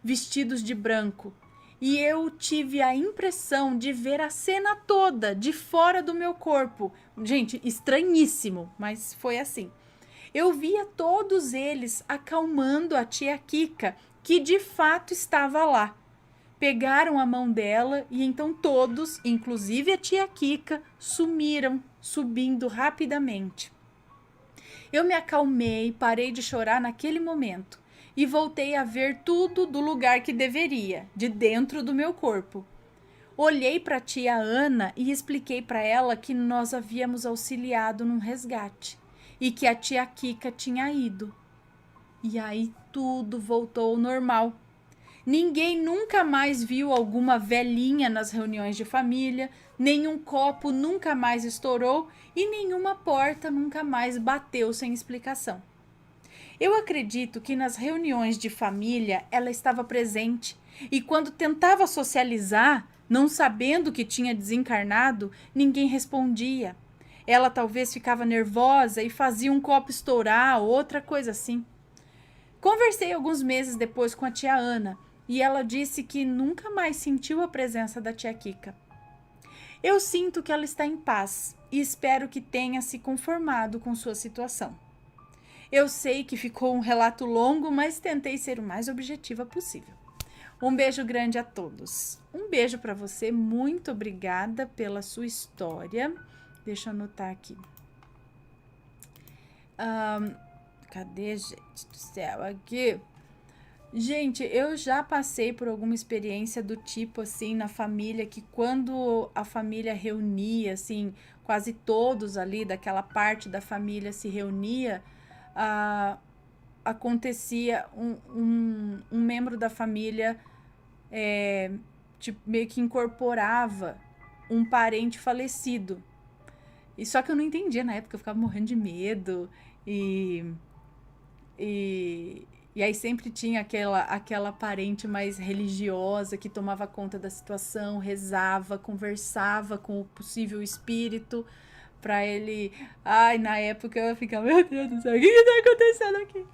vestidos de branco. E eu tive a impressão de ver a cena toda de fora do meu corpo. Gente, estranhíssimo, mas foi assim. Eu via todos eles acalmando a tia Kika, que de fato estava lá. Pegaram a mão dela e então todos, inclusive a tia Kika, sumiram, subindo rapidamente. Eu me acalmei, parei de chorar naquele momento e voltei a ver tudo do lugar que deveria, de dentro do meu corpo. Olhei para a tia Ana e expliquei para ela que nós havíamos auxiliado num resgate e que a tia Kika tinha ido. E aí tudo voltou ao normal. Ninguém nunca mais viu alguma velhinha nas reuniões de família, nenhum copo nunca mais estourou e nenhuma porta nunca mais bateu sem explicação. Eu acredito que nas reuniões de família ela estava presente e quando tentava socializar, não sabendo que tinha desencarnado, ninguém respondia. Ela talvez ficava nervosa e fazia um copo estourar, outra coisa assim. Conversei alguns meses depois com a tia Ana e ela disse que nunca mais sentiu a presença da tia Kika. Eu sinto que ela está em paz e espero que tenha se conformado com sua situação. Eu sei que ficou um relato longo, mas tentei ser o mais objetiva possível. Um beijo grande a todos. Um beijo para você, muito obrigada pela sua história. Deixa eu anotar aqui. Cadê, gente do céu? Aqui. Gente, eu já passei por alguma experiência do tipo assim na família, que quando a família reunia, assim, quase todos ali daquela parte da família se reunia, ah, acontecia um membro da família tipo, meio que incorporava um parente falecido. E só que eu não entendia na época, eu ficava morrendo de medo e, e aí sempre tinha aquela parente mais religiosa que tomava conta da situação, rezava, conversava com o possível espírito pra ele. Ai, na época eu ficava, meu Deus do céu, o que tá acontecendo aqui?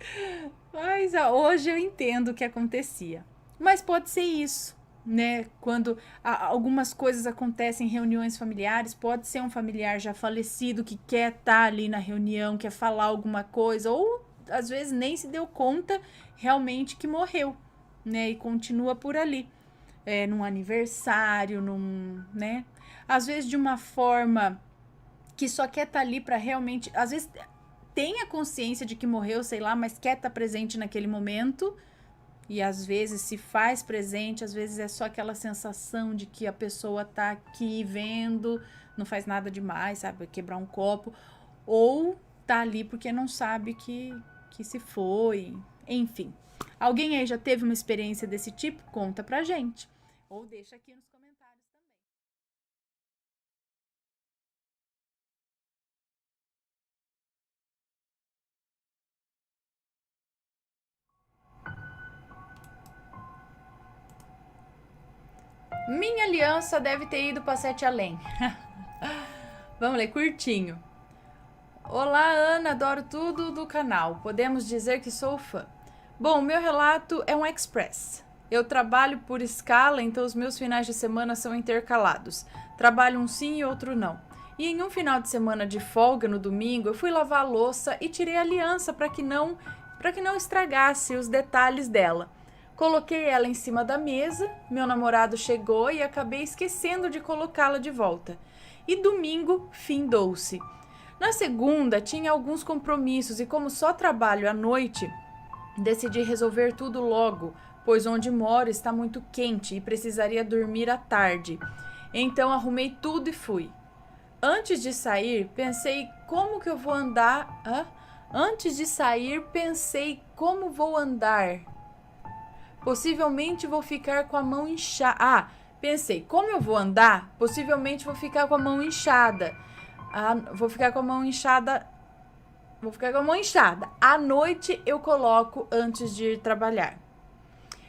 Mas hoje eu entendo o que acontecia. Mas pode ser isso, né? Quando algumas coisas acontecem em reuniões familiares, pode ser um familiar já falecido que quer estar ali na reunião, quer falar alguma coisa, ou às vezes nem se deu conta realmente que morreu, né? E continua por ali, num aniversário, né? Às vezes de uma forma que só quer estar ali para realmente, às vezes tem a consciência de que morreu, sei lá, mas quer estar presente naquele momento. E às vezes se faz presente, às vezes é só aquela sensação de que a pessoa tá aqui vendo, não faz nada demais, sabe? Quebrar um copo. Ou tá ali porque não sabe que se foi. Enfim. Alguém aí já teve uma experiência desse tipo? Conta pra gente. Ou deixa aqui nos comentários também. Minha aliança deve ter ido para Sete Além. Vamos ler, curtinho. Olá, Ana, adoro tudo do canal. Podemos dizer que sou fã. Bom, meu relato é um express. Eu trabalho por escala, então os meus finais de semana são intercalados. Trabalho um sim e outro não. E em um final de semana de folga, no domingo, eu fui lavar a louça e tirei a aliança para que não estragasse os detalhes dela. Coloquei ela em cima da mesa, meu namorado chegou e acabei esquecendo de colocá-la de volta. E domingo findou-se. Na segunda, tinha alguns compromissos e como só trabalho à noite, decidi resolver tudo logo, pois onde moro está muito quente e precisaria dormir à tarde. Então arrumei tudo e fui. Antes de sair, pensei como que eu vou andar. Antes de sair, pensei como vou andar. Possivelmente vou ficar com a mão inchada. Pensei, como eu vou andar? Possivelmente vou ficar com a mão inchada. Vou ficar com a mão inchada. À noite eu coloco antes de ir trabalhar.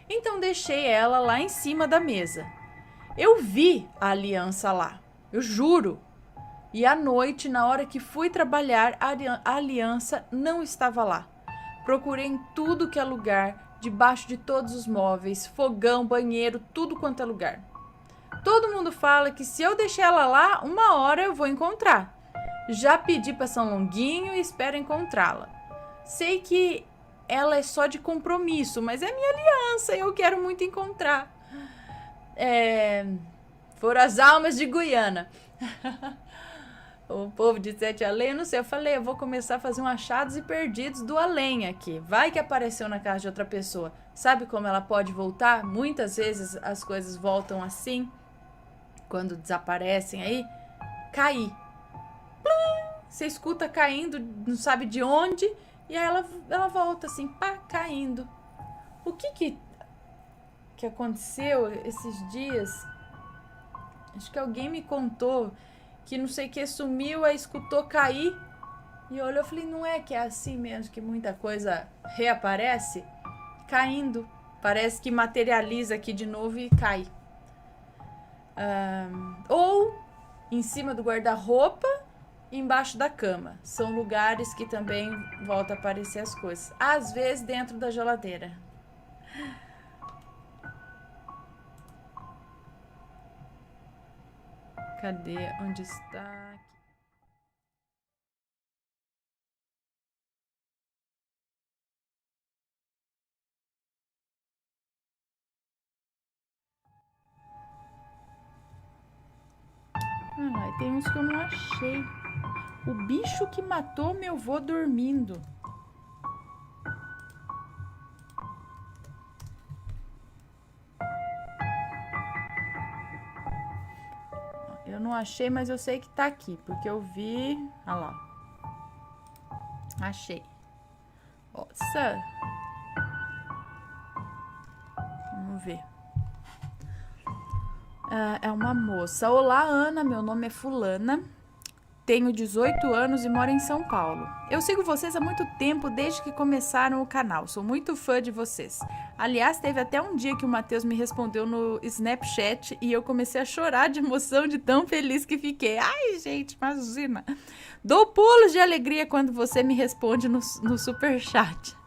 Então deixei ela lá em cima da mesa. Eu vi a aliança lá, eu juro. E à noite, na hora que fui trabalhar, a aliança não estava lá. Procurei em tudo que é lugar, debaixo de todos os móveis, fogão, banheiro, tudo quanto é lugar. Todo mundo fala que se eu deixar ela lá, uma hora eu vou encontrar. Já pedi para São Longuinho e espero encontrá-la. Sei que ela é só de compromisso, mas é minha aliança e eu quero muito encontrar. Foram as almas de Guiana. O povo de Sete Além, eu não sei, eu falei, eu vou começar a fazer um achados e perdidos do além aqui. Vai que apareceu na casa de outra pessoa. Sabe como ela pode voltar? Muitas vezes as coisas voltam assim, quando desaparecem aí, cair. Você escuta caindo, não sabe de onde, e aí ela volta assim, pá, caindo. O que aconteceu esses dias? Acho que alguém me contou que não sei o que sumiu, aí escutou cair e olhou, eu falei, não é que é assim mesmo que muita coisa reaparece? Caindo, parece que materializa aqui de novo e cai. Ou em cima do guarda-roupa, embaixo da cama. São lugares que também voltam a aparecer as coisas. Às vezes dentro da geladeira. Cadê? Onde está? Ah, tem uns que eu não achei. O bicho que matou meu vô dormindo. Eu não achei, mas eu sei que tá aqui, porque eu vi... Olha lá. Achei. Nossa. Vamos ver. É uma moça. Olá, Ana. Meu nome é Fulana. Tenho 18 anos e moro em São Paulo. Eu sigo vocês há muito tempo, desde que começaram o canal. Sou muito fã de vocês. Aliás, teve até um dia que o Matheus me respondeu no Snapchat e eu comecei a chorar de emoção, de tão feliz que fiquei. Ai, gente, imagina. Dou pulos de alegria quando você me responde no Superchat.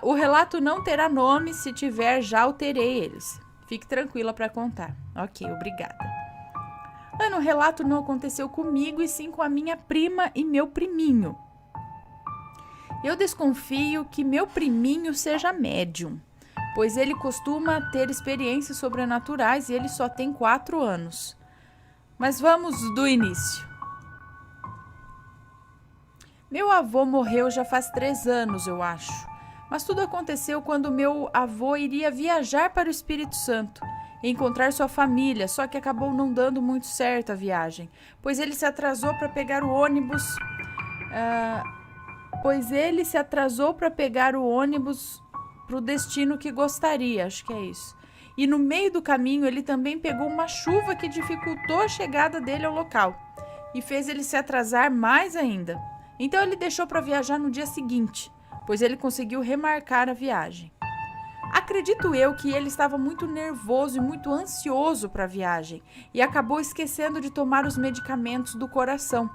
O relato não terá nome, se tiver já alterei eles. Fique tranquila para contar. Ok, obrigada. O relato não aconteceu comigo e sim com a minha prima e meu priminho. Eu desconfio que meu priminho seja médium, pois ele costuma ter experiências sobrenaturais e ele só tem 4 anos. Mas vamos do início. Meu avô morreu já faz 3 anos, eu acho. Mas tudo aconteceu quando meu avô iria viajar para o Espírito Santo, encontrar sua família, só que acabou não dando muito certo a viagem, pois ele se atrasou para pegar o ônibus para o destino que gostaria, acho que é isso. E no meio do caminho ele também pegou uma chuva que dificultou a chegada dele ao local e fez ele se atrasar mais ainda. Então ele deixou para viajar no dia seguinte, pois ele conseguiu remarcar a viagem. Acredito eu que ele estava muito nervoso e muito ansioso para a viagem e acabou esquecendo de tomar os medicamentos do coração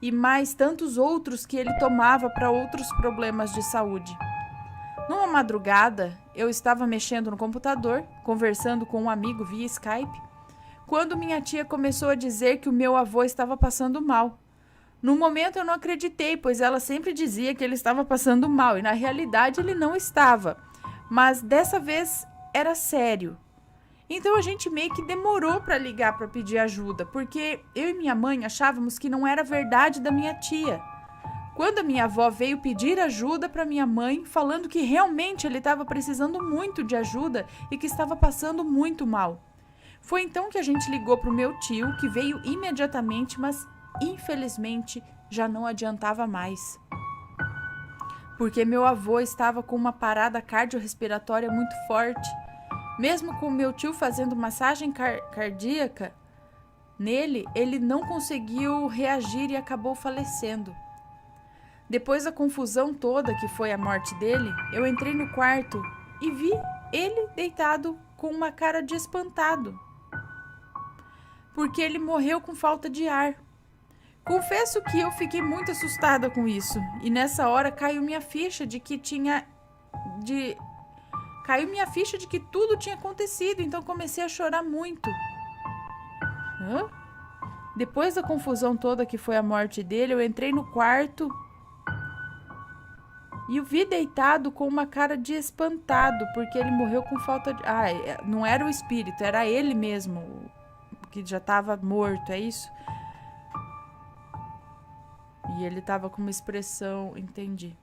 e mais tantos outros que ele tomava para outros problemas de saúde. Numa madrugada, eu estava mexendo no computador, conversando com um amigo via Skype, quando minha tia começou a dizer que o meu avô estava passando mal. No momento eu não acreditei, pois ela sempre dizia que ele estava passando mal e na realidade ele não estava. Mas dessa vez era sério. Então a gente meio que demorou para ligar para pedir ajuda, porque eu e minha mãe achávamos que não era verdade da minha tia. Quando a minha avó veio pedir ajuda para minha mãe, falando que realmente ele estava precisando muito de ajuda e que estava passando muito mal. Foi então que a gente ligou para o meu tio, que veio imediatamente, mas infelizmente já não adiantava mais. Porque meu avô estava com uma parada cardiorrespiratória muito forte. Mesmo com meu tio fazendo massagem cardíaca nele, ele não conseguiu reagir e acabou falecendo. Depois da confusão toda que foi a morte dele, eu entrei no quarto e vi ele deitado com uma cara de espantado. Porque ele morreu com falta de ar. Confesso que eu fiquei muito assustada com isso. E nessa hora caiu minha ficha de que tudo tinha acontecido, então comecei a chorar muito. Depois da confusão toda que foi a morte dele, eu entrei no quarto e o vi deitado com uma cara de espantado, porque ele morreu com falta de... não era o espírito, era ele mesmo, que já estava morto, é isso? E ele estava com uma expressão... Entendi.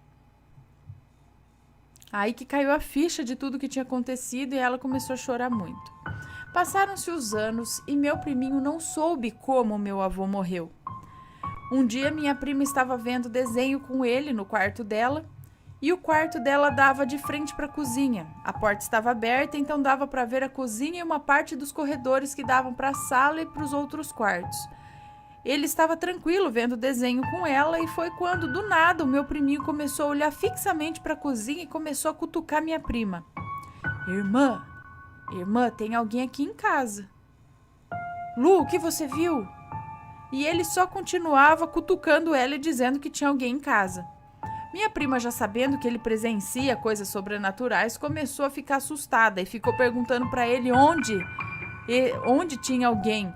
Aí que caiu a ficha de tudo que tinha acontecido e ela começou a chorar muito. Passaram-se os anos e meu priminho não soube como meu avô morreu. Um dia minha prima estava vendo desenho com ele no quarto dela e o quarto dela dava de frente para a cozinha. A porta estava aberta, então dava para ver a cozinha e uma parte dos corredores que davam para a sala e para os outros quartos. Ele estava tranquilo vendo desenho com ela e foi quando, do nada, o meu priminho começou a olhar fixamente para a cozinha e começou a cutucar minha prima. Irmã, tem alguém aqui em casa. Lu, o que você viu? E ele só continuava cutucando ela e dizendo que tinha alguém em casa. Minha prima, já sabendo que ele presencia coisas sobrenaturais, começou a ficar assustada e ficou perguntando para ele onde tinha alguém.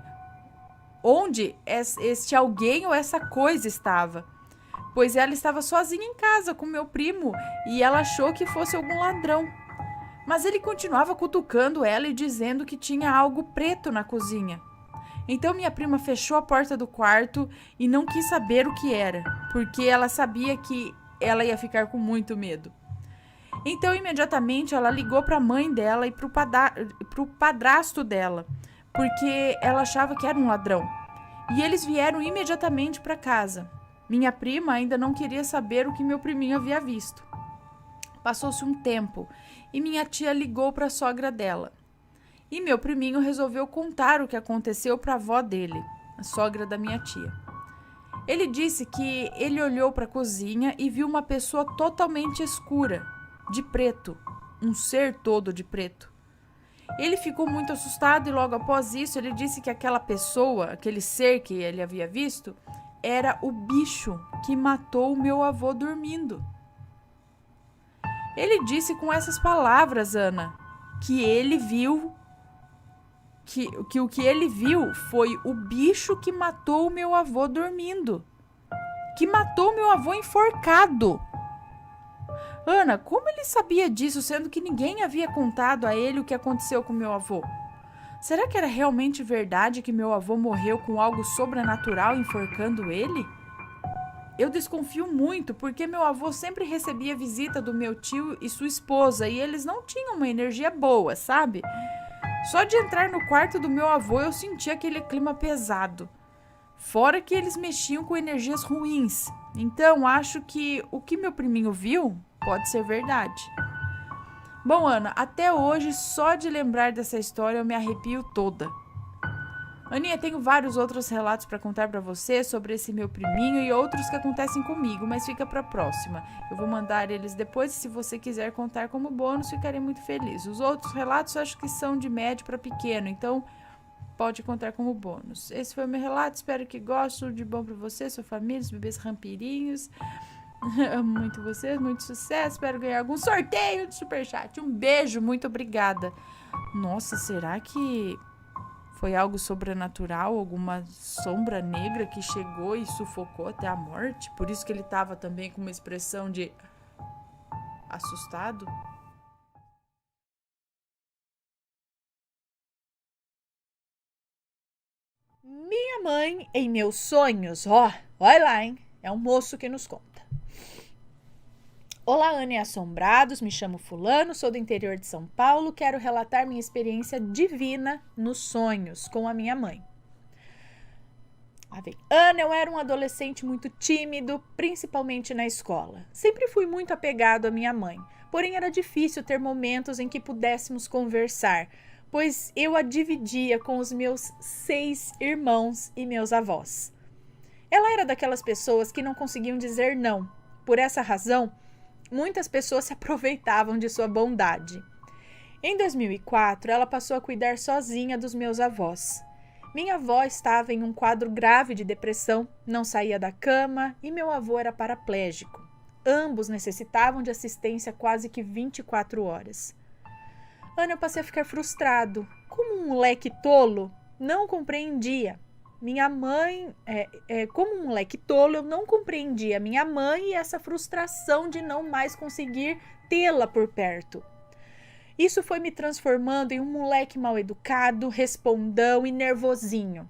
Onde este alguém ou essa coisa estava. Pois ela estava sozinha em casa com meu primo e ela achou que fosse algum ladrão. Mas ele continuava cutucando ela e dizendo que tinha algo preto na cozinha. Então minha prima fechou a porta do quarto e não quis saber o que era, porque ela sabia que ela ia ficar com muito medo. Então imediatamente ela ligou para a mãe dela e para o padrasto dela, porque ela achava que era um ladrão. E eles vieram imediatamente para casa. Minha prima ainda não queria saber o que meu priminho havia visto. Passou-se um tempo e minha tia ligou para a sogra dela. E meu priminho resolveu contar o que aconteceu para a avó dele, a sogra da minha tia. Ele disse que ele olhou para a cozinha e viu uma pessoa totalmente escura, de preto, um ser todo de preto. Ele ficou muito assustado e logo após isso ele disse que aquela pessoa, aquele ser que ele havia visto, era o bicho que matou o meu avô dormindo. Ele disse com essas palavras, Ana, que ele viu, que o que ele viu foi o bicho que matou o meu avô dormindo, que matou o meu avô enforcado. Ana, como ele sabia disso, sendo que ninguém havia contado a ele o que aconteceu com meu avô? Será que era realmente verdade que meu avô morreu com algo sobrenatural enforcando ele? Eu desconfio muito, porque meu avô sempre recebia visita do meu tio e sua esposa, e eles não tinham uma energia boa, sabe? Só de entrar no quarto do meu avô eu sentia aquele clima pesado. Fora que eles mexiam com energias ruins. Então, acho que o que meu priminho viu pode ser verdade. Bom, Ana, até hoje, só de lembrar dessa história eu me arrepio toda. Aninha, tenho vários outros relatos para contar para você sobre esse meu priminho e outros que acontecem comigo, mas fica para próxima. Eu vou mandar eles depois e se você quiser contar como bônus, ficarei muito feliz. Os outros relatos acho que são de médio para pequeno, então pode contar como bônus. Esse foi o meu relato, espero que goste. Tudo de bom para você, sua família, os bebês rampirinhos. Amo muito vocês, muito sucesso. Espero ganhar algum sorteio de superchat. Um beijo, muito obrigada. Nossa, será que foi algo sobrenatural? Alguma sombra negra que chegou e sufocou até a morte? Por isso que ele estava também com uma expressão de assustado? Minha mãe em meus sonhos. Olha lá, hein? É um moço que nos conta. Olá, Ana e assombrados, me chamo fulano, sou do interior de São Paulo, quero relatar minha experiência divina nos sonhos com a minha mãe. Ana, eu era um adolescente muito tímido, principalmente na escola. Sempre fui muito apegado à minha mãe, porém era difícil ter momentos em que pudéssemos conversar, pois eu a dividia com os meus 6 irmãos e meus avós. Ela era daquelas pessoas que não conseguiam dizer não. Por essa razão, muitas pessoas se aproveitavam de sua bondade. Em 2004, ela passou a cuidar sozinha dos meus avós. Minha avó estava em um quadro grave de depressão, não saía da cama e meu avô era paraplégico. Ambos necessitavam de assistência quase que 24 horas. Ana, eu passei a ficar frustrado. Como um moleque tolo, não compreendia. Como um moleque tolo, eu não compreendia minha mãe e essa frustração de não mais conseguir tê-la por perto. Isso foi me transformando em um moleque mal educado, respondão e nervosinho.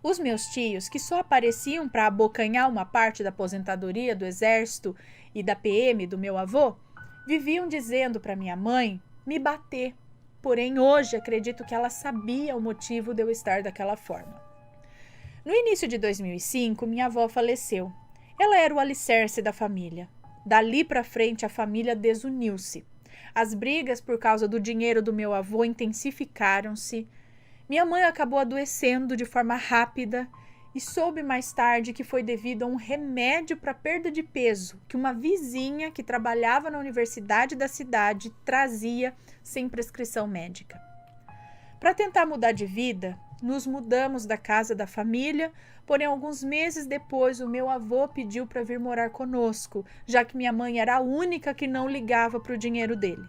Os meus tios, que só apareciam para abocanhar uma parte da aposentadoria do exército e da PM do meu avô, viviam dizendo para minha mãe me bater. Porém, hoje acredito que ela sabia o motivo de eu estar daquela forma. No início de 2005, minha avó faleceu. Ela era o alicerce da família. Dali para frente, a família desuniu-se. As brigas por causa do dinheiro do meu avô intensificaram-se. Minha mãe acabou adoecendo de forma rápida e soube mais tarde que foi devido a um remédio para perda de peso que uma vizinha que trabalhava na universidade da cidade trazia sem prescrição médica. Para tentar mudar de vida, nos mudamos da casa da família, porém alguns meses depois o meu avô pediu para vir morar conosco, já que minha mãe era a única que não ligava para o dinheiro dele.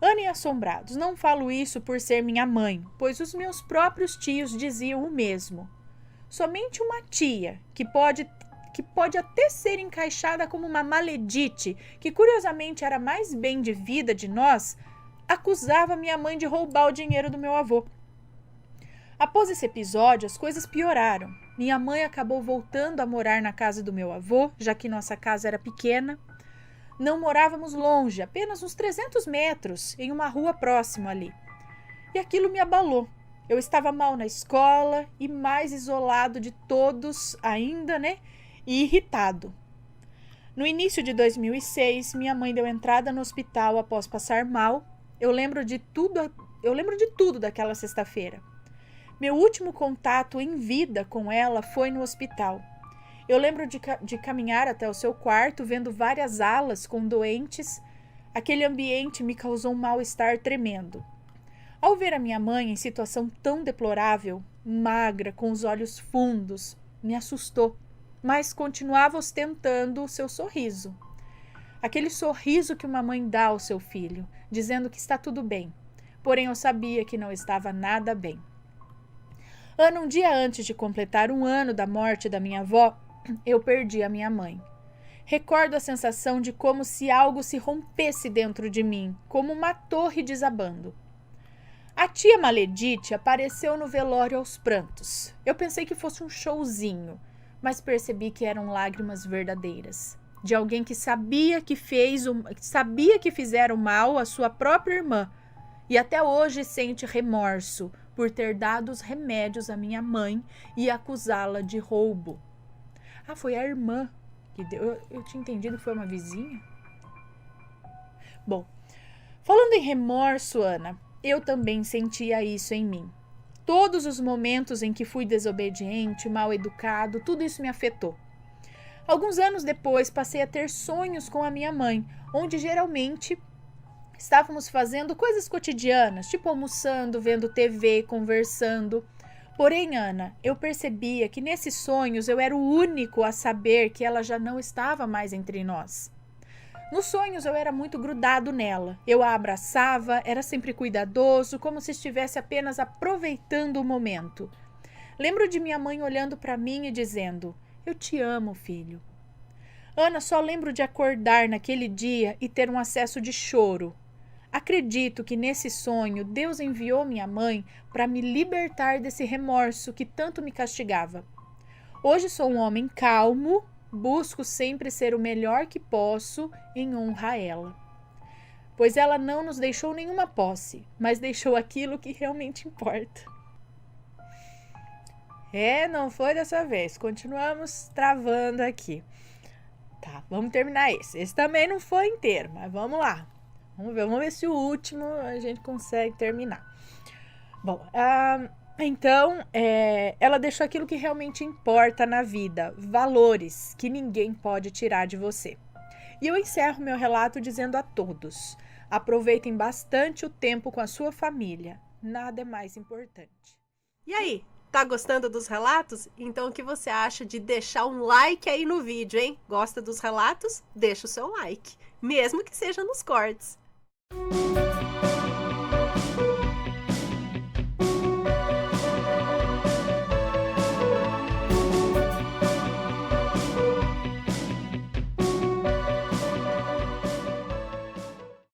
Ana e assombrados, não falo isso por ser minha mãe, pois os meus próprios tios diziam o mesmo. Somente uma tia, que pode até ser encaixada como uma maledite, que curiosamente era mais bem de vida de nós, acusava minha mãe de roubar o dinheiro do meu avô. Após esse episódio, as coisas pioraram. Minha mãe acabou voltando a morar na casa do meu avô, já que nossa casa era pequena. Não morávamos longe, apenas uns 300 metros, em uma rua próxima ali. E aquilo me abalou. Eu estava mal na escola e mais isolado de todos ainda, e irritado. No início de 2006, minha mãe deu entrada no hospital após passar mal. Eu lembro de tudo daquela sexta-feira. Meu último contato em vida com ela foi no hospital. Eu lembro de caminhar até o seu quarto, vendo várias alas com doentes. Aquele ambiente me causou um mal-estar tremendo. Ao ver a minha mãe em situação tão deplorável, magra, com os olhos fundos, me assustou, mas continuava ostentando o seu sorriso. Aquele sorriso que uma mãe dá ao seu filho, dizendo que está tudo bem. Porém, eu sabia que não estava nada bem. Um dia antes de completar 1 ano da morte da minha avó, eu perdi a minha mãe. Recordo a sensação de como se algo se rompesse dentro de mim, como uma torre desabando. A tia Maledite apareceu no velório aos prantos. Eu pensei que fosse um showzinho, mas percebi que eram lágrimas verdadeiras. De alguém que sabia que fizeram mal à sua própria irmã e até hoje sente remorso por ter dado os remédios à minha mãe e acusá-la de roubo. Foi a irmã que deu. Eu tinha entendido que foi uma vizinha. Bom, falando em remorso, Ana, eu também sentia isso em mim. todos os momentos em que fui desobediente, mal educado, tudo isso me afetou. Alguns anos depois, passei a ter sonhos com a minha mãe, onde geralmente estávamos fazendo coisas cotidianas, tipo almoçando, vendo TV, conversando. Porém, Ana, eu percebia que nesses sonhos eu era o único a saber que ela já não estava mais entre nós. Nos sonhos eu era muito grudado nela. Eu a abraçava, era sempre cuidadoso, como se estivesse apenas aproveitando o momento. Lembro de minha mãe olhando para mim e dizendo: "Eu te amo, filho." Ana, só lembro de acordar naquele dia e ter um acesso de choro. Acredito que nesse sonho Deus enviou minha mãe para me libertar desse remorso que tanto me castigava. Hoje sou um homem calmo, busco sempre ser o melhor que posso em honra a ela. Pois ela não nos deixou nenhuma posse, mas deixou aquilo que realmente importa. Não foi dessa vez. Continuamos travando aqui. Tá, vamos terminar esse. Esse também não foi inteiro, mas vamos lá. Vamos ver se o último a gente consegue terminar. Bom, então, ela deixou aquilo que realmente importa na vida, valores que ninguém pode tirar de você. E eu encerro meu relato dizendo a todos: aproveitem bastante o tempo com a sua família. Nada é mais importante. E aí, tá gostando dos relatos? Então o que você acha de deixar um like aí no vídeo, hein? Gosta dos relatos? Deixa o seu like, mesmo que seja nos cortes.